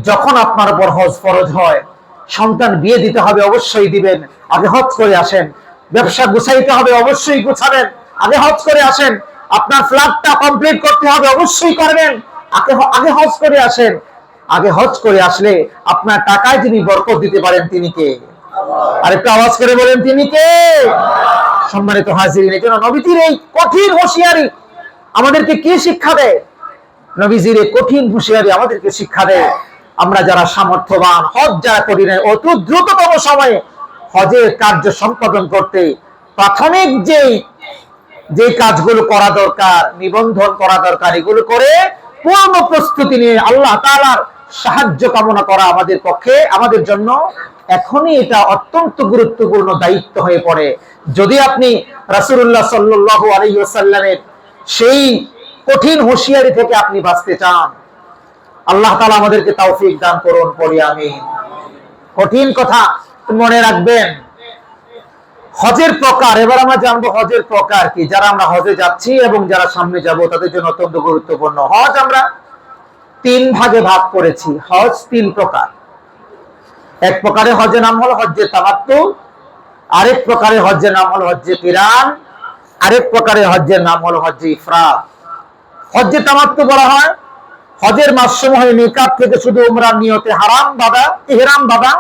যখন আপনার উপর হজ ফরজ হয়, সন্তান বিয়ে দিতে হবে অবশ্যই দিবেন, আগে হজ করে আসেন। ব্যবসা গুছাইতে হবে অবশ্যই গুছাবেন, আগে হজ করে আসেন। আপনার ফ্ল্যাটটা কমপ্লিট করতে হবে অবশ্যই করবেন, আগে হজ করে আসেন। আগে হজ করে আসলে আপনার টাকায় যিনি বরকত দিতে পারেন তিনি কে? আরেকটু আওয়াজ করে বলেন, তিনি কে? সম্মানিত হাজিরিন, এজন্য নবীজির এই কঠিন হুঁশিয়ারি আমাদেরকে কি শিক্ষা দেয়? নবীজির এই কঠিন হুঁশিয়ারি আমাদেরকে শিক্ষা দেয়, আমরা যারা সামর্থ্যবান, হজ যারা করি না, অতি দ্রুততম সময়ে হজের কার্য সম্পাদন করতে প্রাথমিক যে কাজগুলো করা দরকার, নিবন্ধন করা দরকার, এগুলো করে পূর্ণ প্রস্তুতি নিয়ে আল্লাহ তাআলার সাহায্য কামনা করা আমাদের পক্ষে, আমাদের জন্য এখনই এটা অত্যন্ত গুরুত্বপূর্ণ দায়িত্ব হয়ে পড়ে। যদি আপনি রাসূলুল্লাহ সাল্লাল্লাহু আলাইহি ওয়াসাল্লামের সেই কঠিন হুঁশিয়ারি থেকে আপনি বাঁচতে চান, আল্লাহ তাআলা আমাদেরকে তৌফিক দান করুন, পড়ি আমিন। কঠিন কথা মনে রাখবেন। হজের প্রকার, এবার আমরা জানবো হজের প্রকার কি। যারা আমরা হজে যাচ্ছি এবং যারা সামনে যাব তাদের জন্য অত্যন্ত গুরুত্বপূর্ণ। হজ আমরা 3 ভাগে ভাগ করেছি। হজ 3 প্রকার। এক প্রকারের হজের নাম হলো হজ্জে তামাত্তু, আরেক প্রকারের হজ্জের নাম হলো হজ্জে কিরান, আরেক প্রকারের হজ্জের নাম হলো হজ্জে ইফরাদ। হজ্জে তামাত্তু বলা হয় হজের মাসসমূহে মিকাত থেকে শুধু উমরার নিয়তে ইহরাম বাঁধা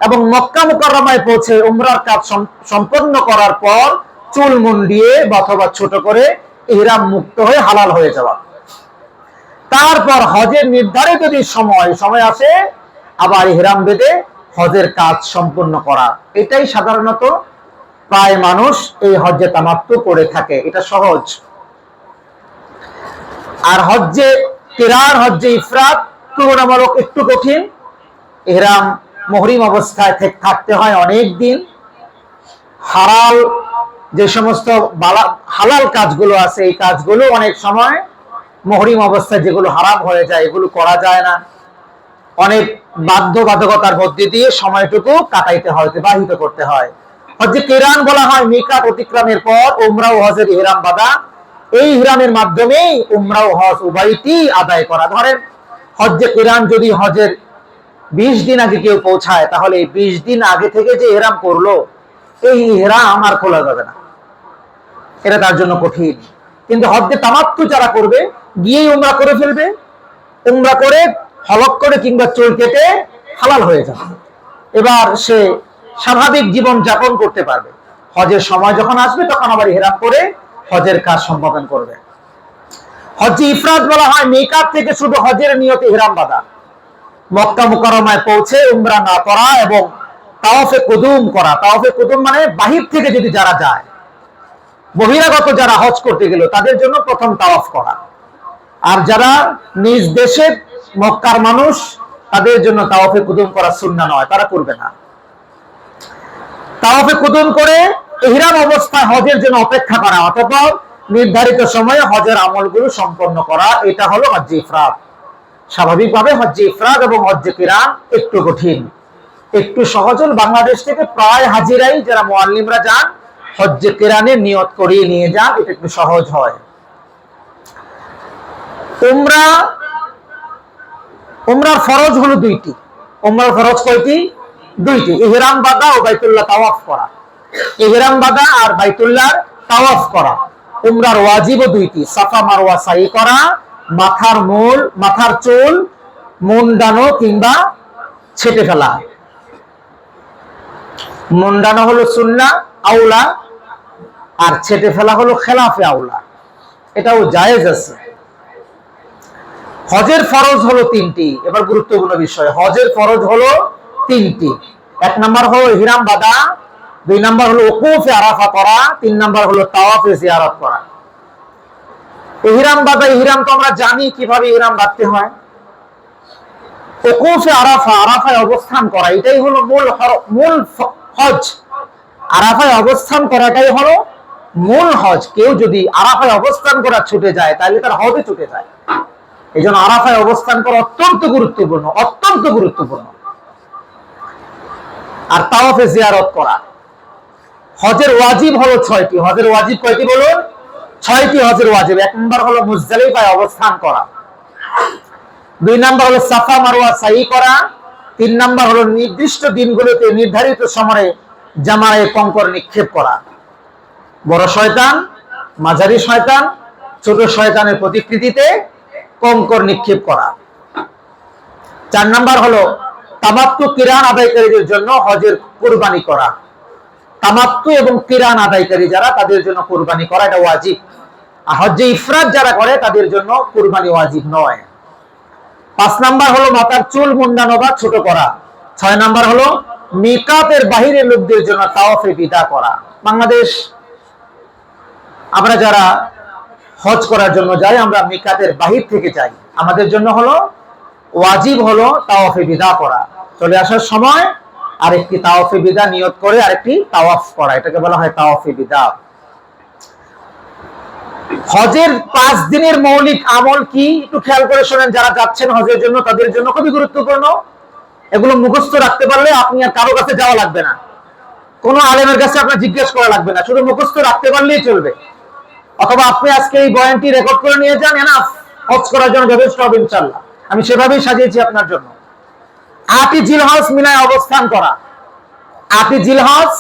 এবং মক্কা মুকাররমায় পৌঁছে উমরার কাজ সম্পন্ন করার পর চুল মুন্ডিয়ে অথবা ছোট করে ইহরাম মুক্ত হয়ে হালাল হয়ে যাওয়া। তারপর হজের নির্ধারিত যদি সময় আসে আবার ইহরাম বেঁধে হজের কাজ সম্পন্ন করা। এটাই সাধারণত প্রায় মানুষ এই হজ্জে তামাত্তু করে থাকে, এটা সহজ। আর হজ্জে কিরান, হজ্জে ইফরাদ তুলনামূলক একটু কঠিন। ইহরাম মুহরিম অবস্থায় থাকতে হয় অনেক দিন। হালাল যে সমস্ত হালাল কাজগুলো আছে, এই কাজগুলো অনেক সময় মুহরিম অবস্থায় যেগুলো হারাম হয়ে যায় এগুলো করা যায় না। অনেক বাধ্যবাধকতার মধ্যে দিয়ে সময়টুকু কাটাইতে হয়, অতিবাহিত করতে হয়। হজ্জে কিরান বলা হয় মিকাত অতিক্রমের পর উমরা ও হজের ইহরাম বাঁধা। এই ইহরামের মাধ্যমেই উমরা ও হজ উভয়টি আদায় করা। ধরেন হজ্জে কিরান যদি হজের 20 দিন আগে কেউ পৌঁছায়, তাহলে এই 20 দিন আগে থেকে যে ইহরাম করলো, এই ইহরাম আর খোলা যাবে না, এটা তার জন্য কঠিন। কিন্তু হজ্জে তামাত্তু যারা করবে, গিয়েই উমরা করে ফেলবে, উমরা করে হলক করে কিংবা চুল কেটে হালাল হয়ে যাবে। এবার সে স্বাভাবিক জীবন যাপন করতে পারবে। হজের সময় যখন আসবে তখন আবার ইহরাম করে হজের কাজ সম্পাদন করবে। হজ্জে ইফরাদ বলা হয় মিকাত থেকে শুধু হজের নিয়তে ইহরাম বাঁধা, মক্কা মুকাররমায় পৌঁছে উমরা না করা এবং তাওয়াফে কুদুম করা। তাওয়াফে কুদুম মানে বাহির থেকে যদি যারা যায়, বহিরাগত যারা হজ করতে গেল তাদের জন্য প্রথম তাওয়াফ করা। আর যারা নিজ দেশের মক্কার মানুষ তাদের জন্য তাওয়াফে কুদুম করা সুন্নাহ নয়, তারা করবে না। তাওয়াফে কুদুম করে ইহরাম অবস্থায় হজের জন্য অপেক্ষা করা, অতঃপর নির্ধারিত সময়ে হজের আমলগুলো সম্পন্ন করা, এটা হলো হজ্জে ইফরাদ। স্বাভাবিকভাবে হজ্জে ইফরাদ এবং হজ্জে কিরান একটু কঠিন, একটু সহজ হল। বাংলাদেশ থেকে প্রায় হাজিরাই যারা মুআল্লিমরা যান হজ্জে কিরানের নিয়ত করিয়ে নিয়ে যান, এটা একটু সহজ হয়। উমরার ফরজ হলো দুইটি। উমরার ফরজ কয়টি? দুইটি, ইহরাম বাঁধা ও বাইতুল্লাহ তাওয়াফ করা। ইহরাম বাঁধা আর বাইতুল্লাহর তাওয়াফ করা। উমরার ওয়াজিবও দুইটি, সাফা মারওয়া সাই করা, মাথার চুল মুন্ডানো কিংবা ছেটে ফেলা। মুন্ডানো হলো সুন্নাহ আউলা, আর ছেটে ফেলা হলো খেলাফে আউলা, এটাও জায়েজ আছে। হজের ফরজ হলো তিনটি। এবার গুরুত্বপূর্ণ বিষয়, হজের ফরজ হলো তিনটি। এক নাম্বার হলো ইহরাম বাঁধা, দুই নাম্বার হলো উকুফে আরাফা করা, তিন নাম্বার হলো তাওয়াফে জিয়ারত করা। ইহরাম বাঁধা, ইহরাম তো আমরা জানি কিভাবে ইহরাম বাঁধতে হয়। উকুফে আরাফা, আরাফায় অবস্থান করা, এটাই হলো মূল হজ। আরাফায় অবস্থান করাটাই হলো মূল হজ। কেউ যদি আরাফায় অবস্থান করা ছুটে যায় তাহলে তার হজে ছুটে যায়। এই জন্য আরাফায় অবস্থান করা অত্যন্ত গুরুত্বপূর্ণ, অত্যন্ত গুরুত্বপূর্ণ। আর তাওয়াফে জিয়ারত করা। হজের ওয়াজিব হলো 6টি। হজের ওয়াজিব কয়টি বলুন? 6টি হজের ওয়াজিব। এক নম্বর হলো মুজদালিফায় অবস্থান করা, দুই নাম্বার হলো সাফা মারওয়া সাই করা, তিন নাম্বার হলো নির্দিষ্ট দিনগুলোতে নির্ধারিত সময়ে জামায়ে কঙ্কর নিক্ষেপ করা। বড় শয়তান, মাঝারি শয়তান, ছোট শয়তানের প্রতিকৃতিতে কঙ্কর নিক্ষেপ করা। 4 নাম্বার হলো তামাত্তু কিরান আদায়কারীদের জন্য হজের কুরবানি করা। তামাত্তু এবং কিরান আদায়কারী যারা, তাদের জন্য কুরবানি করা এটা ওয়াজিব। আর হজ্জে ইফরাদ যারা করে তাদের জন্য কুরবানি ওয়াজিব নয়। 5 নাম্বার হলো মাথার চুল মুন্ডানো বা ছোট করা। 6 নাম্বার হলো মিকাতের বাহিরের লোকদের জন্য তাওয়াফে বিদা করা। বাংলাদেশ আমরা যারা হজ করার জন্য যাই, আমরা মিকাতের বাহির থেকে যাই, আমাদের জন্য হলো ওয়াজিব হলো তাওয়াফে বিদা করা। চলে আসার সময় আরেকটি তাওয়াফে বিদা নিয়ত করে আরেকটি তাওয়াফ করা, এটাকে বলা হয় তাওয়াফে বিদা। হজের 5 দিনের মৌলিক আমল কি একটু খেয়াল করে শোনেন। যারা যাচ্ছেন হজের জন্য তাদের জন্য খুবই গুরুত্বপূর্ণ। এগুলো মুখস্থ রাখতে পারলে আপনি আর কারো কাছে যাওয়া লাগবে না, কোনো আলেমের কাছে আপনার জিজ্ঞেস করা লাগবে না, শুধু মুখস্থ রাখতে পারলেই চলবে। অথবা আপনি আজকে এই বয়ানটি রেকর্ড করে নিয়ে যান, এনাফ, হজ করার জন্য যথেষ্ট হবে ইনশাআল্লাহ। আমি সেভাবেই সাজিয়েছি আপনার জন্য। 8ই জিলহজ মিনায় অবস্থান করা। 8ই জিলহজ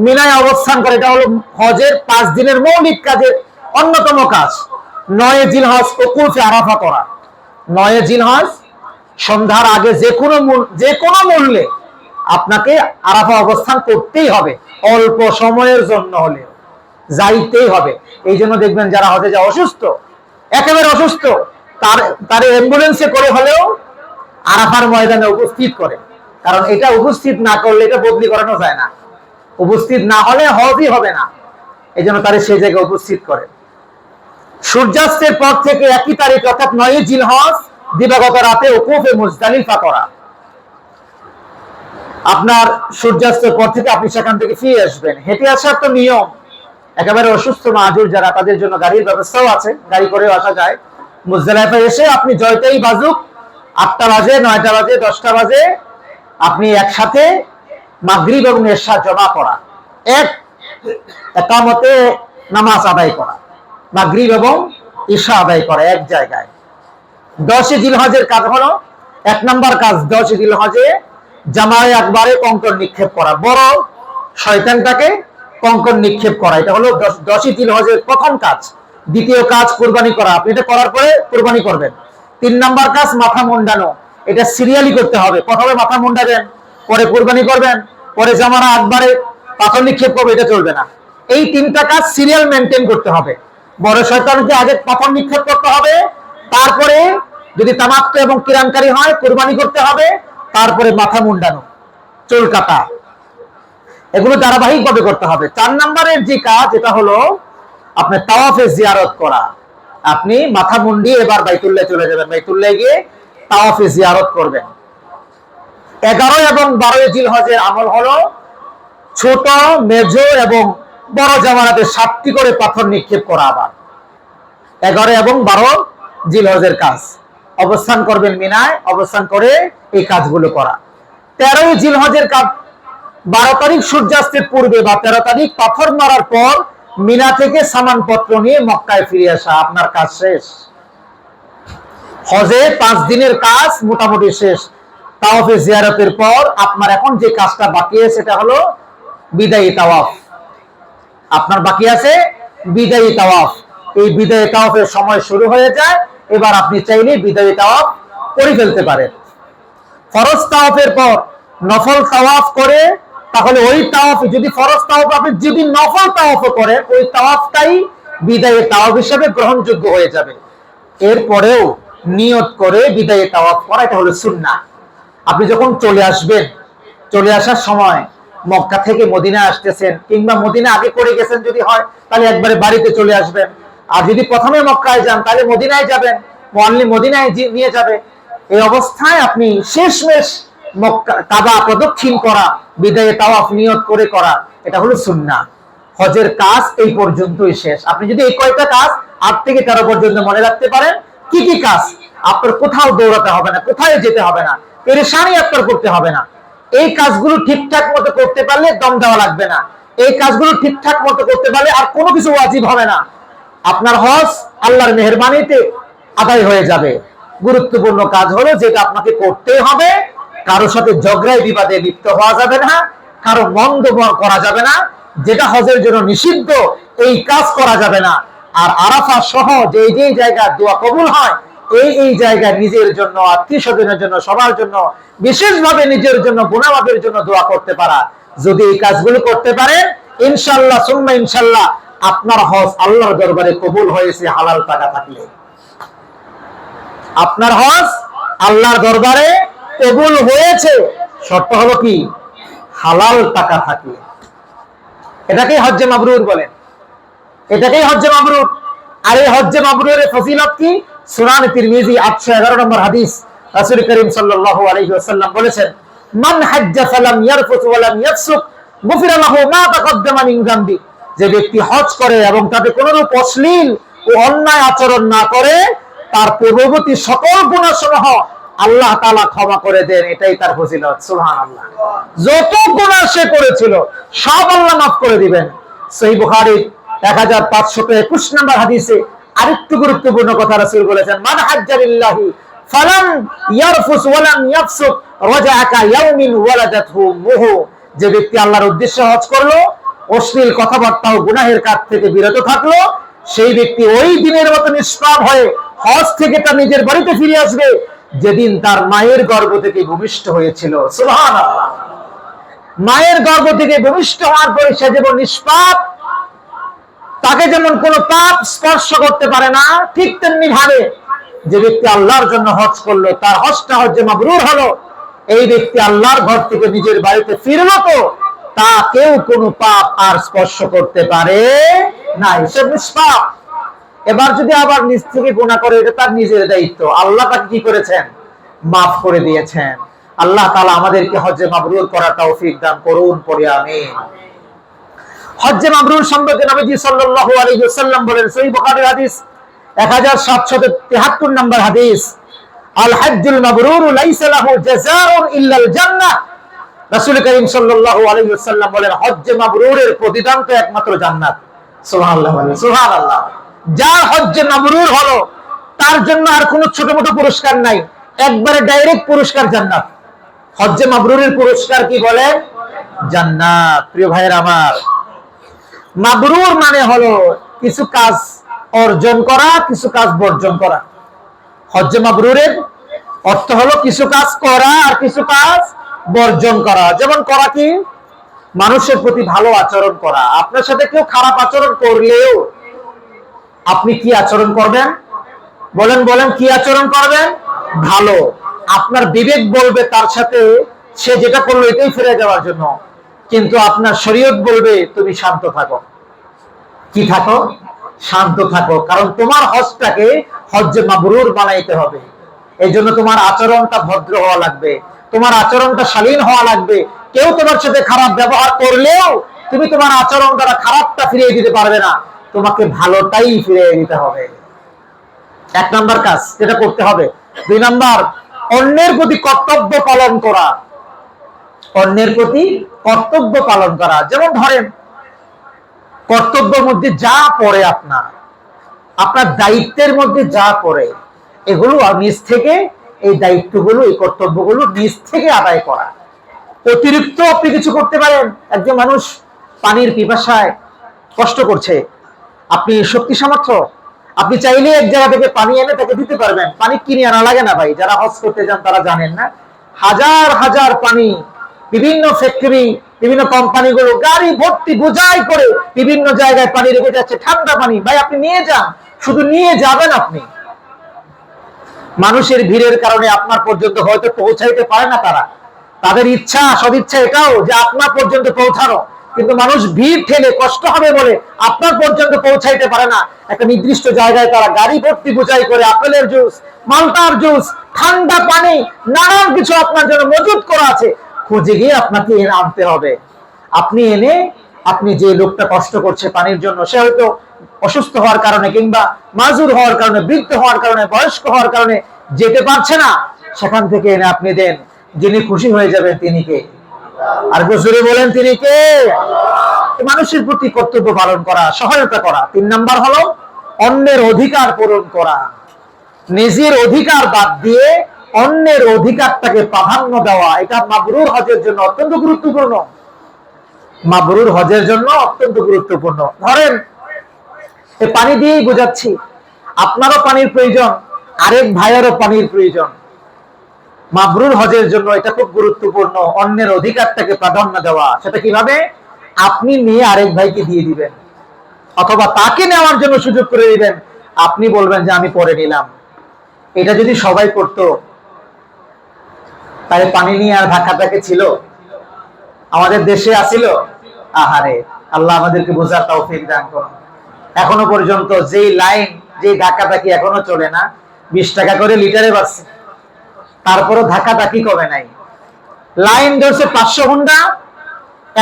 মিনায় অবস্থান করা, এটা হলো হজের 5 দিনের মৌলিক কাজের অন্যতম কাজ। 9 জিলহজ উকুফে আরাফা করা। 9 জিলহজ সন্ধ্যার আগে যে কোনো মূল্যে আপনাকে আরাফা অবস্থান করতেই হবে, অল্প সময়ের জন্য হলেও যাইতেই হবে। এই জন্য দেখবেন যারা হজে যায় অসুস্থ, একেবারে অসুস্থ, তার অ্যাম্বুলেন্সে করে হলেও আরাফার ময়দানে উপস্থিত করে। কারণ এটা উপস্থিত না করলে এটা বদলি করানো যায় না, উপস্থিত না হলে হজই হবে না। এই জন্য তারা সেই জায়গায় উপস্থিত করে। সূর্যাস্তের পর থেকে 1 তারিখ অর্থাৎ 9 জিলহজ দিবাগত রাতে উকুফে মুজদালিফা করা। আপনার সূর্যাস্তের পর থেকে আপনি সেখান থেকে ফিরে আসবেন। হেঁটে আসার তো নিয়ম, একেবারে অসুস্থ মাহুর যারা, তাদের জন্য গাড়ির ব্যবস্থাও আছে, গাড়ি করেও আসা যায়। মুজদালিফায় এসে আপনি জয়তেই বাজুক 8টা বাজে, 9টা বাজে, 10টা বাজে, আপনি একসাথে মাগরিব এবং এশা জমা করা, একামতে নামাজ আদায় করা, মাগরিব এবং ইশা আদায় করা এক জায়গায়। 10 জিলহজের কাজ হলো, 1 নাম্বার কাজ 10 জিলহজে জামায়ে আকবারে কঙ্কর নিক্ষেপ করা, বড় শয়তানটাকে কঙ্কর নিক্ষেপ করা। এটা হলো 10 জিলহজের প্রথম কাজ। দ্বিতীয় কাজ কুরবানি করা, আপনি এটা করার পরে কুরবানি করবেন। 3 নাম্বার কাজ মাথা মুন্ডানো, এটা সিরিয়ালি করতে হবে। প্রথমে মাথা মুন্ডাবেন, পরে কুরবানি করবেন, পরে জামারা একবারে পাথর নিক্ষেপ করবে, এটা চলবে না। এই তিনটা কাজ সিরিয়াল মেনটেন করতে হবে। বড় শয়তানকে আগে পাথর নিক্ষেপ করতে হবে, তারপরে যদি তামাক্ত এবং কিরানকারী হয় কুরবানি করতে হবে, তারপরে মাথা মুন্ডানো, চুল কাটা, এগুলো ধারাবাহিকভাবে করতে হবে। 4 নম্বরের যে কাজ, এটা হলো আপনার তাওয়াফে জিয়ারত করা। আপনি মাথা মুন্ডিয়ে এবার বাইতুল্লাহ চলে যাবেন, বাইতুল্লাহ গিয়ে তাওয়াফে জিয়ারত করবেন। 11 এবং 12 জিলহজের আমল হলো ছোট, মেজো এবং বড় জামারাতে 7টি করে পাথর নিক্ষেপ করা। আবার 11 এবং 12 জিলহজের কাজ, অবস্থান করবেন মিনায়, অবস্থান করে এই কাজগুলো করা। 13 জিলহজের কাজ 12 তারিখ সূর্যাস্তের পূর্বে বা 13 তারিখ পাথর মারার পর মিনা থেকে সামানপত্র নিয়ে মক্কায় ফিরে আসা, আপনার কাজ শেষ। হজে 5 দিনের কাজ মোটামুটি শেষ। তাওয়াফে জিয়ারতের পর আপনার এখন যে কাজটা বাকি আছে সেটা হলো বিদায়ী তাওয়াফ। আপনার বাকি আছে বিদায়ী তাওয়াফ। এই বিদায়ী তাওয়াফের সময় শুরু হয়ে যায়, এবার আপনি চাইলে বিদায়ী তাওয়াফ করে ফেলতে পারেন। ফরজ তাওয়াফের পর নফল তাওয়াফ করে, তাহলে ওই তাওয়াফ, যদি ফরজ তাওয়াফ আপনি যদি নফল তাওয়াফ করেন, ওই তাওয়াফটাই বিদায়ী তাওয়াফ হিসেবে গ্রহণযোগ্য হয়ে যাবে। এরপরেও নিয়ত করে বিদায়ী তাওয়াফ করা, এটা হলো সুন্নাহ। আপনি যখন চলে আসবেন, চলে আসার সময় মক্কা থেকে মদিনা আসতেছেন, কিংবা মদিনা আগে করে গেছেন যদি হয়, তাহলে একবারে বাড়িতে চলে আসবেন। আর যদি প্রথমে মক্কায় যান, তাহলে মদিনায় যাবেন, অনলি মদিনায় নিয়ে যাবে। এই অবস্থায় আপনি শেষমেশ মক্কা কাবা প্রদক্ষিণ করা, বিদায়ে তাওয়াফ নিয়ত করে করা, এটা হলো সুন্নাহ। হজের কাজ এই পর্যন্তই শেষ। আপনি যদি এই কয়টা কাজ 8 থেকে 13 পর্যন্ত মনে রাখতে পারেন, কি কি কাজ, আপনার কোথাও দৌড়াতে হবে না, কোথায় যেতে হবে না, পেরেশানি আপনার করতে হবে না। এই কাজগুলো ঠিকঠাক মতো করতে পারলে দম দেওয়া লাগবে না। এই কাজগুলো ঠিকঠাক মতো করতে পারলে আর কোনো কিছু ওয়াজিব হবে না। আপনার হজ আল্লাহর মেহেরবানিতে আদায় হয়ে যাবে। গুরুত্বপূর্ণ কাজ হলো যেটা আপনাকে করতে হবে, কারোর সাথে ঝগড়ায় বিবাদে লিপ্ত হওয়া যাবে না, কারো মন্দ করা যাবে না, যেটা হজের জন্য নিষিদ্ধ এই কাজ করা যাবে না। আর আরাফা সহ যে যে জায়গায় দোয়া কবুল হয়, এই জায়গায় নিজের জন্য, আত্মীয় স্বজনের জন্য, সবার জন্য, বিশেষভাবে নিজের জন্য, গুনাহমাফের জন্য দোয়া করতে পারা, যদি এই কাজগুলো করতে পারেন, ইনশাআল্লাহ সুম্মা ইনশাআল্লাহ আপনার হজ আল্লাহর দরবারে কবুল হয়েছে হালাল টাকা থাকলে। আপনার হজ আল্লাহর দরবারে কবুল হয়েছে, শর্ত হলো কি? হালাল টাকা থাকলে। এটাকেই হজ্জে মাবরুর বলেন, এটাকেই হজ্জে মাবরুর। আর এই হজ্জে মাবরুরের ফজিলত কি? সুনান তিরমিজি 811 নম্বর হাদিস, রাসূল করিম সাল্লাল্লাহু আলাইহি ওয়াসাল্লাম বলেছেন, মান হাজ্জা ফালাম ইয়ারফুস ওয়া লাম ইয়াফসুক গুফিরা লাহু মা তাকদ্দামা মিন যামবি। যে ব্যক্তি হজ করে এবং তাতে কোনরূপ অশ্লীল ও অন্যায় আচরণ না করে, তার পূর্ববর্তী সকল গুনাহসমূহ আল্লাহ তাআলা ক্ষমা করে দেন। এটাই তার ফজিলত। সুবহানাল্লাহ। যত গুনাহ সে করেছিল সব আল্লাহ মাফ করে দিবেন। সহিহ বুখারী 1521 নম্বর হাদিসে আরেকটু গুরুত্বপূর্ণ কথা রাসূল বলেছেন, মান হাজ্জা লিল্লাহি ফালাম ইয়ারফুস ওয়া লাম ইয়াফসুক রাজাআকা ইয়াউমিন ওয়ালাদাতহু মুহু। যে ব্যক্তি আল্লাহর উদ্দেশ্যে হজ করলো, অশ্লীল কথাবার্তা ও গুনাহের কাজ থেকে বিরত থাকলো, সেই ব্যক্তি ওই দিনের মতো নিষ্পাপ হয়ে হজ থেকে তার নিজের বাড়িতে ফিরে আসবে যেদিন তার মায়ের গর্ভ থেকে ভূমিষ্ঠ হয়েছিল। সুবহানাল্লাহ। মায়ের গর্ভ থেকে ভূমিষ্ঠ হওয়ার পরে সে যেমন নিষ্পাপ, তাকে যেমন কোনো পাপ স্পর্শ করতে পারে না, ঠিক তেমনি ভাবে যে ব্যক্তি আল্লাহর জন্য হজ করলো, তার হজটা হজ্জে মাবরুর হলো। এই ব্যক্তি আল্লাহর ঘর থেকে নিজের বাড়িতে ফিরলো তো তাকেও কোনো পাপ আর স্পর্শ করতে পারে না, সে নিষ্পাপ। এবার যদি আবার নিজ থেকে গুনাহ করে, এটা তার নিজের দায়িত্ব। আল্লাহ তাকে কি করেছেন? মাফ করে দিয়েছেন। আল্লাহ তাআলা আমাদেরকে হজ্জে মাবরুর করার তৌফিক দান করুন, পড়ি আমিন। হজ্জে মাবরুর সম্পর্কে নবীজি সাল্লাল্লাহু আলাইহি ওয়াসাল্লাম বলেন, সহিহ বুখারীর হাদিস 1773 নম্বর হাদিস, আল হজ্জুল মাবরুর লাইসা লাহু জাযাউন ইল্লাল জান্নাহ। রাসূল করিম সাল্লাল্লাহু আলাইহি ওয়াসাল্লাম বলেন, হজ্জে মাবরুরের প্রতিদান তো একমাত্র জান্নাত। সুবহানাল্লাহ, সুবহানাল্লাহ। যার হজ্জে মাবরুর হলো তার জন্য আর কোনো ছোট-মোটো পুরস্কার নাই, একবারে ডাইরেক্ট পুরস্কার জান্নাত। হজ্জে মাবরুরের পুরস্কার কি বলেন? জান্নাত। প্রিয় ভাইয়েরা আমার, মাবরুর মানে হলো কিছু কাজ অর্জন করা, কিছু কাজ বর্জন করা। হজ্জে মাবরুরের অর্থ হলো কিছু কাজ করা আর কিছু কাজ বর্জন করা। যেমন করা কি? মানুষের প্রতি ভালো আচরণ করা। আপনার সাথে কেউ খারাপ আচরণ করলেও আপনি কি আচরণ করবেন? বলেন বলেন, কি আচরণ করবেন? ভালো। আপনার বিবেক বলবে তার সাথে সে যেটা করলো এটাই ফিরে যাওয়ার জন্য, কিন্তু আপনার শরীয়ত বলবে তুমি শান্ত থাকো। কি থাকো? শান্ত থাকো। কারণ তোমার হজটাকে হজ্জে মাবরুর বানাইতে হবে। এই জন্য তোমার আচরণটা ভদ্র হওয়া লাগবে, তোমার আচরণটা শালীন হওয়া লাগবে। কেউ তোমার সাথে খারাপ ব্যবহার করলেও তুমি তোমার আচরণ দ্বারা খারাপটা ফিরিয়ে দিতে পারবে না, তোমাকে ভালোটাই ফিরিয়ে দিতে হবে। এক নাম্বার কাজ যেটা করতে হবে। দুই নাম্বার, অন্যের প্রতি কর্তব্য পালন করা। অন্যের প্রতি কর্তব্য পালন করা। যেমন ধরেন, কর্তব্যের মধ্যে যা পড়ে, আপনার দায়িত্বের মধ্যে যা পড়ে, এগুলো নিজ থেকে, এই দায়িত্বগুলো, এই কর্তব্যগুলো নিজ থেকে আদায় করা। অতিরিক্ত আপনি কিছু করতে পারেন। একজন মানুষ পানির পিপাসায় কষ্ট করছে, আপনি শক্তি সামর্থ্য, আপনি চাইলে এক জায়গা থেকে পানি এনে তাকে দিতে পারবেন। পানি কিনে আনা লাগে না ভাই, যারা হজ করতে যান তারা জানেন না, হাজার হাজার পানি, বিভিন্ন ফ্যাক্টরি, বিভিন্ন কোম্পানিগুলো গাড়ি ভর্তি বোঝাই করে বিভিন্ন জায়গায় পানি রেখে যাচ্ছে, ঠান্ডা পানি। ভাই আপনি নিয়ে যান, শুধু নিয়ে যাবেন। আপনি মানুষের ভিড়ের কারণে আপনার পর্যন্ত হয়তো পৌঁছাইতে পারে না, তাদের ইচ্ছা, সদিচ্ছা এটাও যে আপনার পর্যন্ত পৌঁছানো, কিন্তু মানুষ ভিড় ঠেলে কষ্ট হবে বলে আপনার পর্যন্ত পৌঁছাইতে পারে না। একটা নির্দিষ্ট জায়গায় তারা গাড়ি ভর্তি বোঝাই করে আপেলের জুস, মালটার জুস, ঠান্ডা পানি, নানান কিছু আপনার জন্য মজুত করা আছে, খুঁজে গিয়ে আপনাকে এনে আনতে হবে। আপনি এনে, আপনি যে লোকটা কষ্ট করছে পানির জন্য, সে হয়তো অসুস্থ হওয়ার কারণে কিংবা মাজুর হওয়ার কারণে, বৃদ্ধ হওয়ার কারণে, বয়স্ক হওয়ার কারণে যেতে পারছে না, সেখান থেকে এনে আপনি দেন। যিনি খুশি হয়ে যাবেন তিনি কে? আর জোরে বলেন, তিনি কে? মানুষের প্রতি কর্তব্য পালন করা, সহায়তা করা। তিন নাম্বার হলো অন্যের অধিকার পূরণ করা। নিজের অধিকার বাদ দিয়ে অন্যের অধিকারটাকে প্রাধান্য দেওয়া, এটা মাবরুর হজের জন্য অত্যন্ত গুরুত্বপূর্ণ। মাবরুর হজের জন্য অত্যন্ত গুরুত্বপূর্ণ। ধরেন, পানি দিয়েই বোঝাচ্ছি, আপনারও পানির প্রয়োজন, আরেক ভাইয়েরও পানির প্রয়োজন। মাবরুর হজের জন্য এটা খুব গুরুত্বপূর্ণ, অন্যের অধিকারটাকে প্রাধান্য দেওয়া। সেটা কিভাবে? আপনি নিয়ে আরেক ভাইকে দিয়ে দিবেন, অথবা তাকে নেওয়ার জন্য সুযোগ করে দিবেন। আপনি বলবেন যে আমি পরে নিলাম। এটা যদি সবাই করত, তাহলে পানি নিয়ে আর ধাক্কাধাক্কি ছিল? আমাদের দেশে আসিল? আহারে, আল্লাহ আমাদেরকে বোঝার তৌফিক দান করুন। এখনো পর্যন্ত যেই লাইন, যে ধাক্কাধাক্কি এখনো চলে না। 20 টাকা করে লিটারে বাড়ছে, তারপরও ধাক্কাধাক্কি কমে নাই। লাইন ধরছে 500 ঘন্টা,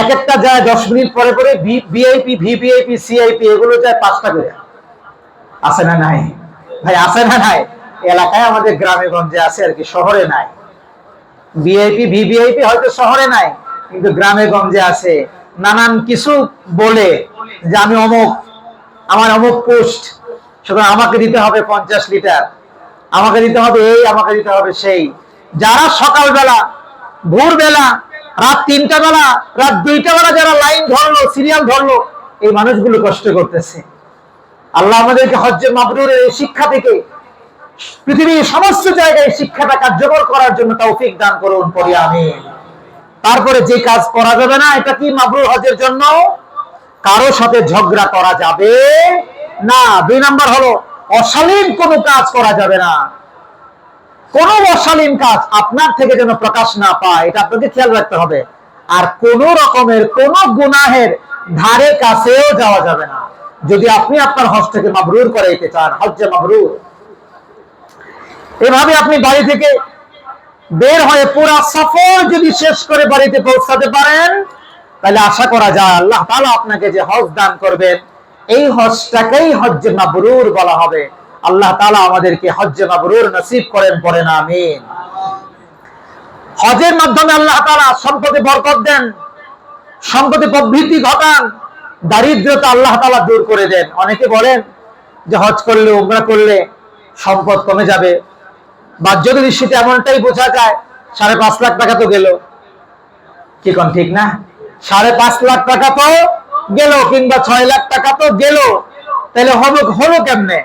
এক একটা যায় 10 মিনিট পরে পরে। ভিআইপি, ভিভিআইপি, সিআইপি এগুলো যায় 5 টাকা করে। আছে না নাই ভাই? আছে না নাই? এলাকায় আমাদের গ্রামে গঞ্জে আছে আর কি, শহরে নাই। ভিআইপি, ভিভিআইপি হয়তো শহরে নাই, কিন্তু গ্রামে গঞ্জে আছে। নানান কিছু বলে যে আমি অমুক, আমার অমুক পোস্ট, সুতরাং আমাকে দিতে হবে 50 লিটার, আমাকে দিতে হবে এই, আমাকে দিতে হবে সেই। যারা সকালবেলা, ভোরবেলা, রাত 3টা বেলা, রাত 2টা বেলা যারা লাইন ধরলো, সিরিয়াল ধরলো, এই মানুষগুলো কষ্ট করতেছে। আল্লাহ আমাদেরকে হজ্জে মাবরুরের এই শিক্ষা থেকে পৃথিবীর সমস্ত জায়গায় শিক্ষাটা কার্যকর করার জন্য তৌফিক দান করুন, পড়ি আমিন। তারপরে যে কাজ করা যাবে না, এটা কি মাবরুর হজের জন্য? কারো সাথে ঝগড়া করা যাবে না। 2 নাম্বার হলো অশালীন কোনো কাজ করা যাবে না। কোন অশালীন কাজ আপনার থেকে যেন প্রকাশ না পায়, এটা আপনাকে খেয়াল রাখতে হবে। আর কোন রকমের কোন গুনাহের ধারে কাছেও যাওয়া যাবে না, যদি আপনি আপনার হজটাকে মাবরুর করাইতে চান, হজ্জে মাবরুর। এভাবে আপনি বাড়ি থেকে বের হয়ে পুরা সফর যদি শেষ করে বাড়িতে পৌঁছাতে পারেন, তাহলে আশা করা যায় আল্লাহ তাআলা আপনাকে যে হজ দান করবেন, এই হজটাকেই হজ্জে মাবরুর বলা হবে। আল্লাহ তাআলা আমাদেরকে হজ্জে মাবরুর নসিব করেন, পড়েন আমিন। হজের মাধ্যমে আল্লাহ তাআলা সম্পদে বরকত দেন, সম্পদে প্রবৃদ্ধি ঘটান, দারিদ্রতা আল্লাহ তাআলা দূর করে দেন। অনেকে বলেন যে হজ করলে, উমরা করলে সম্পদ কমে যাবে। বাহ্য দৃষ্টিতে এমনটাই বোঝা যায়। 5.5 লাখ টাকা তো গেল, কি কোন ঠিক না? 5.5 লাখ টাকা তো গেল, কিংবা 6 লাখ টাকা তো গেল, তাহলে হলো কেমনে?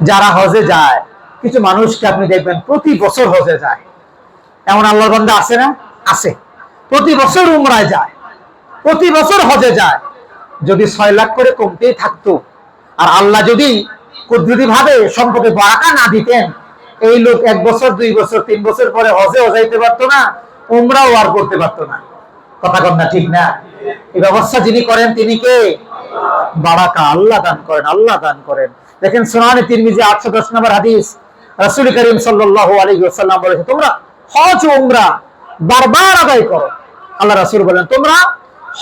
যারা হজে যায় কিছু মানুষকে আপনি দেখবেন প্রতি বছর হজে যায়। এমন আল্লাহর বান্দা আছে না? আছে। প্রতি বছর উমরায় যায়, প্রতি বছর হজে যায়। যদি 6 লাখ করে কমতেই থাকতো, আর আল্লাহ যদি কুদরতি ভাবে সম্পদে বারাকা না দিতেন, এই লোক 1 বছর 2 বছর 3 বছর পরে হজেও যাইতে পারতো না, উমরাও আর করতে পারতো না। কথা কন না, ঠিক না? এই ব্যবস্থা যিনি করেন তিনি কে? বারাকা আল্লাহ দান করেন, আল্লাহ দান করেন। দেখেন সুনানে তিরমিজি 810 নম্বর হাদিস, রাসূল করিম সাল্লাল্লাহু আলাইহি ওয়াসাল্লাম বলেছেন, তোমরা হজ ও উমরা বারবার আদায় করো। আল্লাহ রাসূল বলেন, তোমরা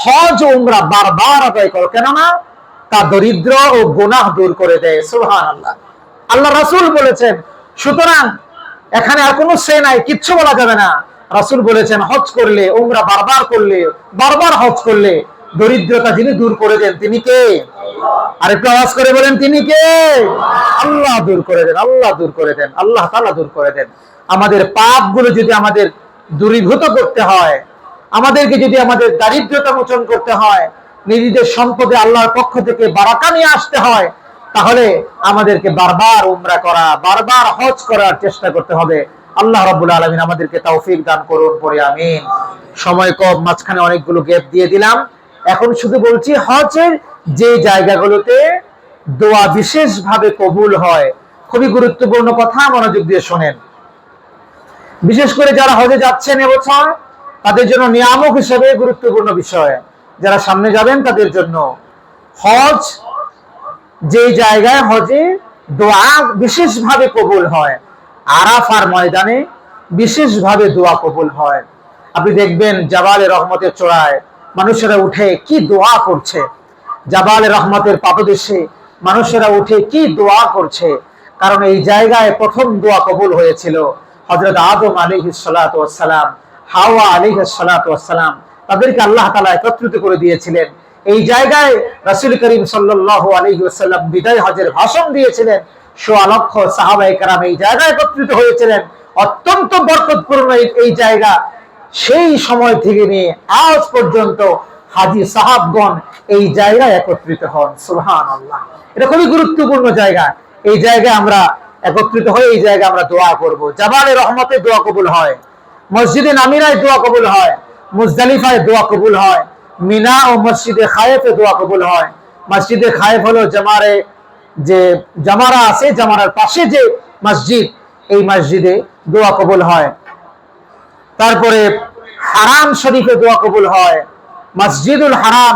হজ ও উমরা বারবার আদায় করো, কেননা তা দরিদ্র ও গুনাহ দূর করে দেয়। সুবহানাল্লাহ, আল্লাহ রাসূল বলেছেন। সুতরাং এখানে আর কোনো সে নাই, কিচ্ছু বলা যাবে না। রাসূল বলেছেন, হজ করলে, উমরা বারবার করলে, বারবার হজ করলে দরিদ্রতা যিনি দূর করে দেন তিনি কে? আরেকটু আওয়াজ করে বলেন, তিনি কে? আল্লাহ দূর করে দেন, আল্লাহ দূর করে দেন, আল্লাহ তাআলা দূর করে দেন। আমাদের পাপগুলো যদি আমাদের দূরীভূত করতে হয়, আমাদেরকে যদি আমাদের দারিদ্রতা মোচন করতে হয়, নিজেদের সম্পদে আল্লাহর পক্ষ থেকে বারাকা নিয়ে আসতে হয়, তাহলে আমাদেরকে বারবার উমরা করা, বারবার হজ করার চেষ্টা করতে হবে। আল্লাহ রাব্বুল আলামিন আমাদেরকে তৌফিক দান করুন, পড়ে আমিন। সময় কম, মাঝখানে অনেকগুলো গ্যাপ দিয়ে দিলাম। এখন শুধু বলছি হজের যে জায়গাগুলোতে দোয়া বিশেষভাবে কবুল হয়, খুবই গুরুত্বপূর্ণ কথা, মনোযোগ দিয়ে শোনেন। বিশেষ করে যারা হজে যাচ্ছেন এবছর, তাদের জন্য নিয়ামক হিসেবে গুরুত্বপূর্ণ বিষয়। যারা সামনে যাবেন তাদের জন্য হজ যে জায়গায় হজে দোয়া বিশেষভাবে কবুল হয়, আরাফার ময়দানে বিশেষভাবে দোয়া কবুল হয়। আপনি দেখবেন জাবালে রহমতের চূড়ায় মানুষেরা উঠে কি দোয়া করছে, জাবালে রহমতের পাদদেশে মানুষেরা উঠে কি দোয়া করছে। কারণ এই জায়গায় প্রথম দোয়া কবুল হয়েছিল হযরত আদম আলাইহিস সালাতু ওয়াস সালাম, হাওয়া আলাইহিস সালাতু ওয়াস সালাম, তাদেরকে আল্লাহ তাআলা একত্রিত করে দিয়েছিলেন। এই জায়গায় রাসূল করিম সাল্লাল্লাহু আলাইহি ওয়াসাল্লাম বিদায় হজের ভাষণ দিয়েছিলেন। 1.25 লক্ষ সাহাবায়ে কেরাম এই জায়গায় একত্রিত হয়েছিলেন। অত্যন্ত বরকতপূর্ণ এই জায়গা। সেই সময় থেকে নিয়ে আজ পর্যন্ত হাজী সাহাবগণ এই জায়গায় একত্রিত হন। সুবহানাল্লাহ, এটা খুবই গুরুত্বপূর্ণ জায়গা। এই জায়গায় আমরা একত্রিত হয়ে এই জায়গায় আমরা দোয়া করব। জাবালে রহমতে দোয়া কবুল হয়, মসজিদে নামিরায় দোয়া কবুল হয়, মুজদালিফায় দোয়া কবুল হয়, মিনা ও মসজিদে খায়েফে দোয়া কবুল হয়। মসজিদে খায়েফ হলো জামারে, যে জামারা আছে, জামারার পাশে যে মসজিদ, এই মসজিদে দোয়া কবুল হয়। তারপরে হারাম শরীফে দোয়া কবুল হয়, মসজিদুল হারাম,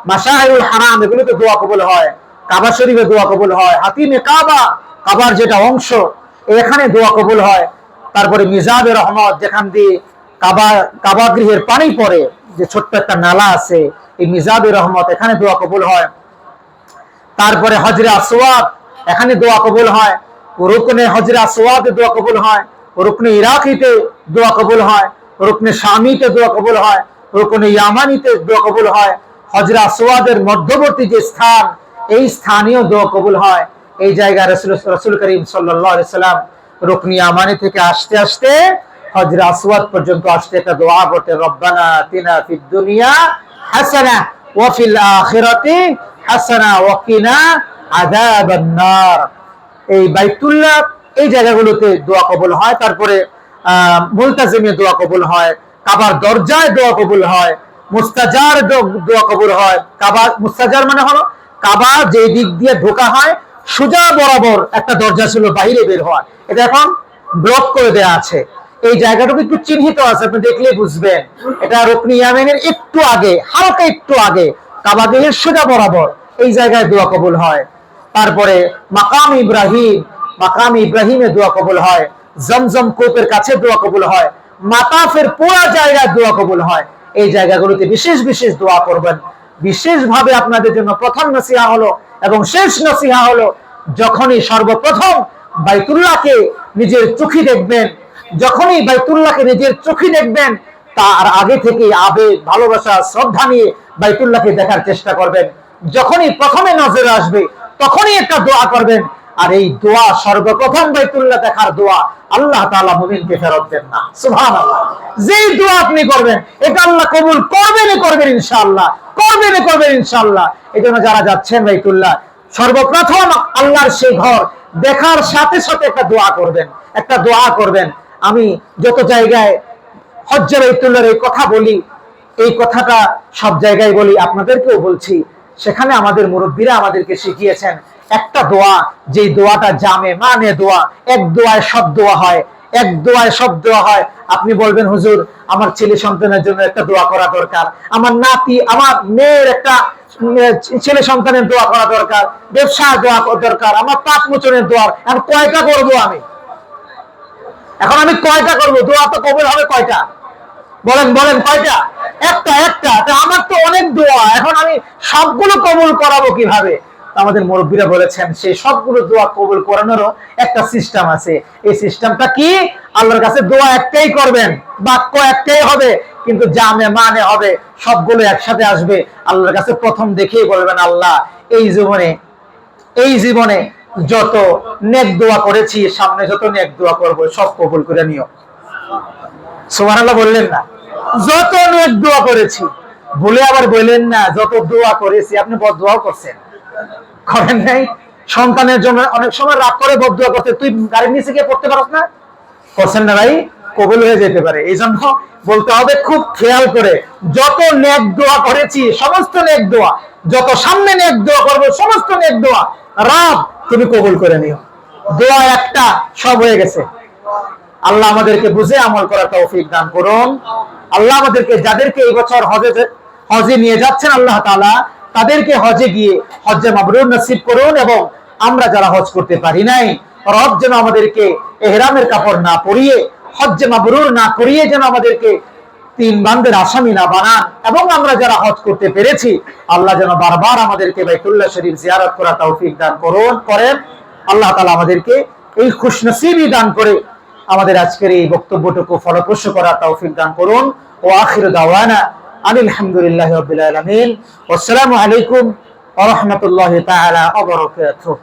মাশাহিরুল হারাম, এগুলোতে দোয়া কবুল হয়। কাবা শরীফে দোয়া কবুল হয়, হাতিমে কাবা, কাবার যেটা অংশ, এখানে দোয়া কবুল হয়। তারপরে মিজাবে রহমত, যেখান দিয়ে কাবা গৃহের পানি পড়ে, যে ছোট্ট একটা নালা আছে, এই মিজাবে রহমত, এখানে দোয়া কবুল হয়। তারপরে হজরে আসওয়াদ, এখানে দোয়া কবুল হয়। রুকনে হজরে আসওয়াদে দোয়া কবুল হয়, রুকনে ইরাকিতে দোয়া কবুল হয়, রুকনে শামিতে দোয়া কবুল হয়, রুকনে ইয়ামানিতে দোয়া কবুল হয়। হজরে আসওয়াদের মধ্যবর্তী যে স্থান, এই স্থানীয় দোয়া কবুল হয়। এই জায়গায় রাসূল করিম সাল্লাল্লাহু আলাইহি সাল্লাম রুকনে ইয়ামানি থেকে আসতে আসতে হজরে আসওয়াদ পর্যন্ত আসতে একটা দোয়া করতে, রব্বানা আতিনা ফিদ দুনিয়া হাসানাহ ওয়া ফিল আখিরাতি হাসানাহ ওয়া কিনা আযাবান নার। এই বাইতুল্লাহ, এই জায়গাগুলোতে দোয়া কবুল হয়। তারপরে মুলতাজিমে দোয়া কবুল হয়, কাবার দরজায় দোয়া কবুল হয়, মুস্তাজার দোয়া কবুল হয়। কাবা মুস্তাজার মানে হলো কাবা যে দিক দিয়ে ঢোকা হয়, সোজা বরাবর একটা দরজা ছিল বাইরে বের হওয়ার, এটা এখন ব্লক করে দেয়া আছে। এই জায়গাটুকু একটু চিহ্নিত আছে, আপনি দেখলেই বুঝবেন। এটা রুকনে ইয়ামানের একটু আগে, হালকা একটু আগে, কাবা গৃহের সোজা বরাবর এই জায়গায় দোয়া কবুল হয়। তারপরে মাকাম ইব্রাহিম, মাকাম ইব্রাহিমে দোয়া কবুল হয়। জমজম কূপের কাছে দোয়া কবুল হয়। মাতাফের পুরো জায়গায় দোয়া কবুল হয়। এই জায়গাগুলোতে বিশেষ বিশেষ দোয়া করবেন। বিশেষভাবে আপনাদের জন্য প্রথম নসিহা হলো এবং শেষ নসিহা হলো, যখনই সর্বপ্রথম বাইতুল্লাহকে নিজের চোখে দেখবেন, যখনই বাইতুল্লাহকে নিজের চোখে দেখবেন, তার আগে থেকে আবেগ, ভালোবাসা, শ্রদ্ধা নিয়ে বাইতুল্লাহকে দেখার চেষ্টা করবেন। যখনই প্রথমে নজরে আসবে, তখনই একটা দোয়া করবেন। আর এই দোয়া সর্বপ্রথম বাইতুল্লাহ দেখার দোয়া, আল্লাহ তাআলা মুমিনকে ফেরত দেন না। সুবহানাল্লাহ, যেই দোয়া আপনি করবেন, এটা আল্লাহ কবুল করবেন ইনশাআল্লাহ, করবেন ইনশাআল্লাহ। এজন্য যারা যাচ্ছেন বাইতুল্লাহ, সর্বপ্রথম আল্লাহর সেই ঘর দেখার সাথে সাথে একটা দোয়া করবেন, একটা দোয়া করবেন। আমি যত জায়গায় হজ্জে বাইতুল্লাহর এই কথা বলি, এই কথাটা সব জায়গায় বলি, আপনাদেরকেও বলছি। সেখানে আমাদের মুরব্বীরা আমাদেরকে শিখিয়েছেন একটা দোয়া, যে দোয়াটা জামে মানে দোয়া, এক দোয়ায় সব দোয়া হয়, এক দোয়ায় সব দোয়া হয়। আপনি বলবেন হুজুর আমার ছেলে সন্তানের জন্য একটা দোয়া করা দরকার, আমার নাতি আমার মেয়ের একটা ছেলে সন্তানের দোয়া করা দরকার, ব্যবসার দোয়া দরকার, আমার পাপ মোচনের দোয়া। এখন কয়টা করবো আমি? এখন আমি কয়টা করবো? দোয়া তো কবুল হবে কয়টা? বলেন বলেন কয়টা? একটা একটা। আমার তো অনেক দোয়া, এখন আমি সবগুলো কবুল করাবো কিভাবে? আমাদের মুরব্বীরা বলেছেন সেই সবগুলো দোয়া কবুল করানোরও একটা সিস্টেম আছে। এই সিস্টেমটা কি? আল্লাহর কাছে দোয়া একটাই করবেন, বাক্য একটাই হবে, কিন্তু জামে মানে হবে, সবগুলো একসাথে আসবে। আল্লাহর কাছে প্রথম দেখেই বলবেন আল্লাহ এই জীবনে যত নেক দোয়া করেছি, সামনে যত নেক দোয়া করবো সব কবুল করে নিও। সুবহানাল্লাহ বললেন না? যত নেক দোয়া করেছি, বলে আবার বললেন না যত দোয়া করেছি। আপনি বদদোয়াও করছেন, করেন নাই? সন্তানের জন্য অনেক সময় রাগ করে বদদোয়া করতে, তুই গাড়ির নিচে গিয়ে পড়তে পারছ না, করছেন না ভাই? কবুল হয়ে যেতে পারে। এই জন্য বলতে হবে খুব খেয়াল করে, যত নেক দোয়া করেছি সমস্ত নেক দোয়া, যত সামনে নেক দোয়া করবো সমস্ত নেক দোয়া রব তুমি কবুল করে নিও। দোয়া একটা, সব হয়ে গেছে। আল্লাহ আমাদেরকে বুঝে আমল করার তৌফিক দান করুন। আল্লাহ আমাদেরকে, যাদেরকে এই বছর হজে নিয়ে যাচ্ছেন আল্লাহ তাআলা, তাদেরকে হজে গিয়ে হজ্জে মাবরুর নসিব করুন। এবং আমরা যারা হজ করতে পারি নাই, রব যেন আমাদেরকে ইহরামের কাপড় না পরিয়ে, হজ্জে মাবরুর না করিয়ে যেন আমাদেরকে তিন বান্দের আসামি না বানান। এবং আমরা যারা হজ করতে পেরেছি, আল্লাহ যেন বারবার আমাদেরকে বাইতুল্লাহ শরীফ জিয়ারত করার তৌফিক দান করেন। আল্লাহ তাআলা আমাদেরকে এই খুশনসিবি দান করে আমাদের আজকের এই বক্তব্যটুকু ফলপ্রসূ করার তৌফিক দান করুন। ও আখিরু দাওয়ানা আনিল হামদুলিল্লাহি রাব্বিল আলামিন। আসসালামু আলাইকুম ওয়া রাহমাতুল্লাহি তাআলা ওয়া বারাকাতুহু।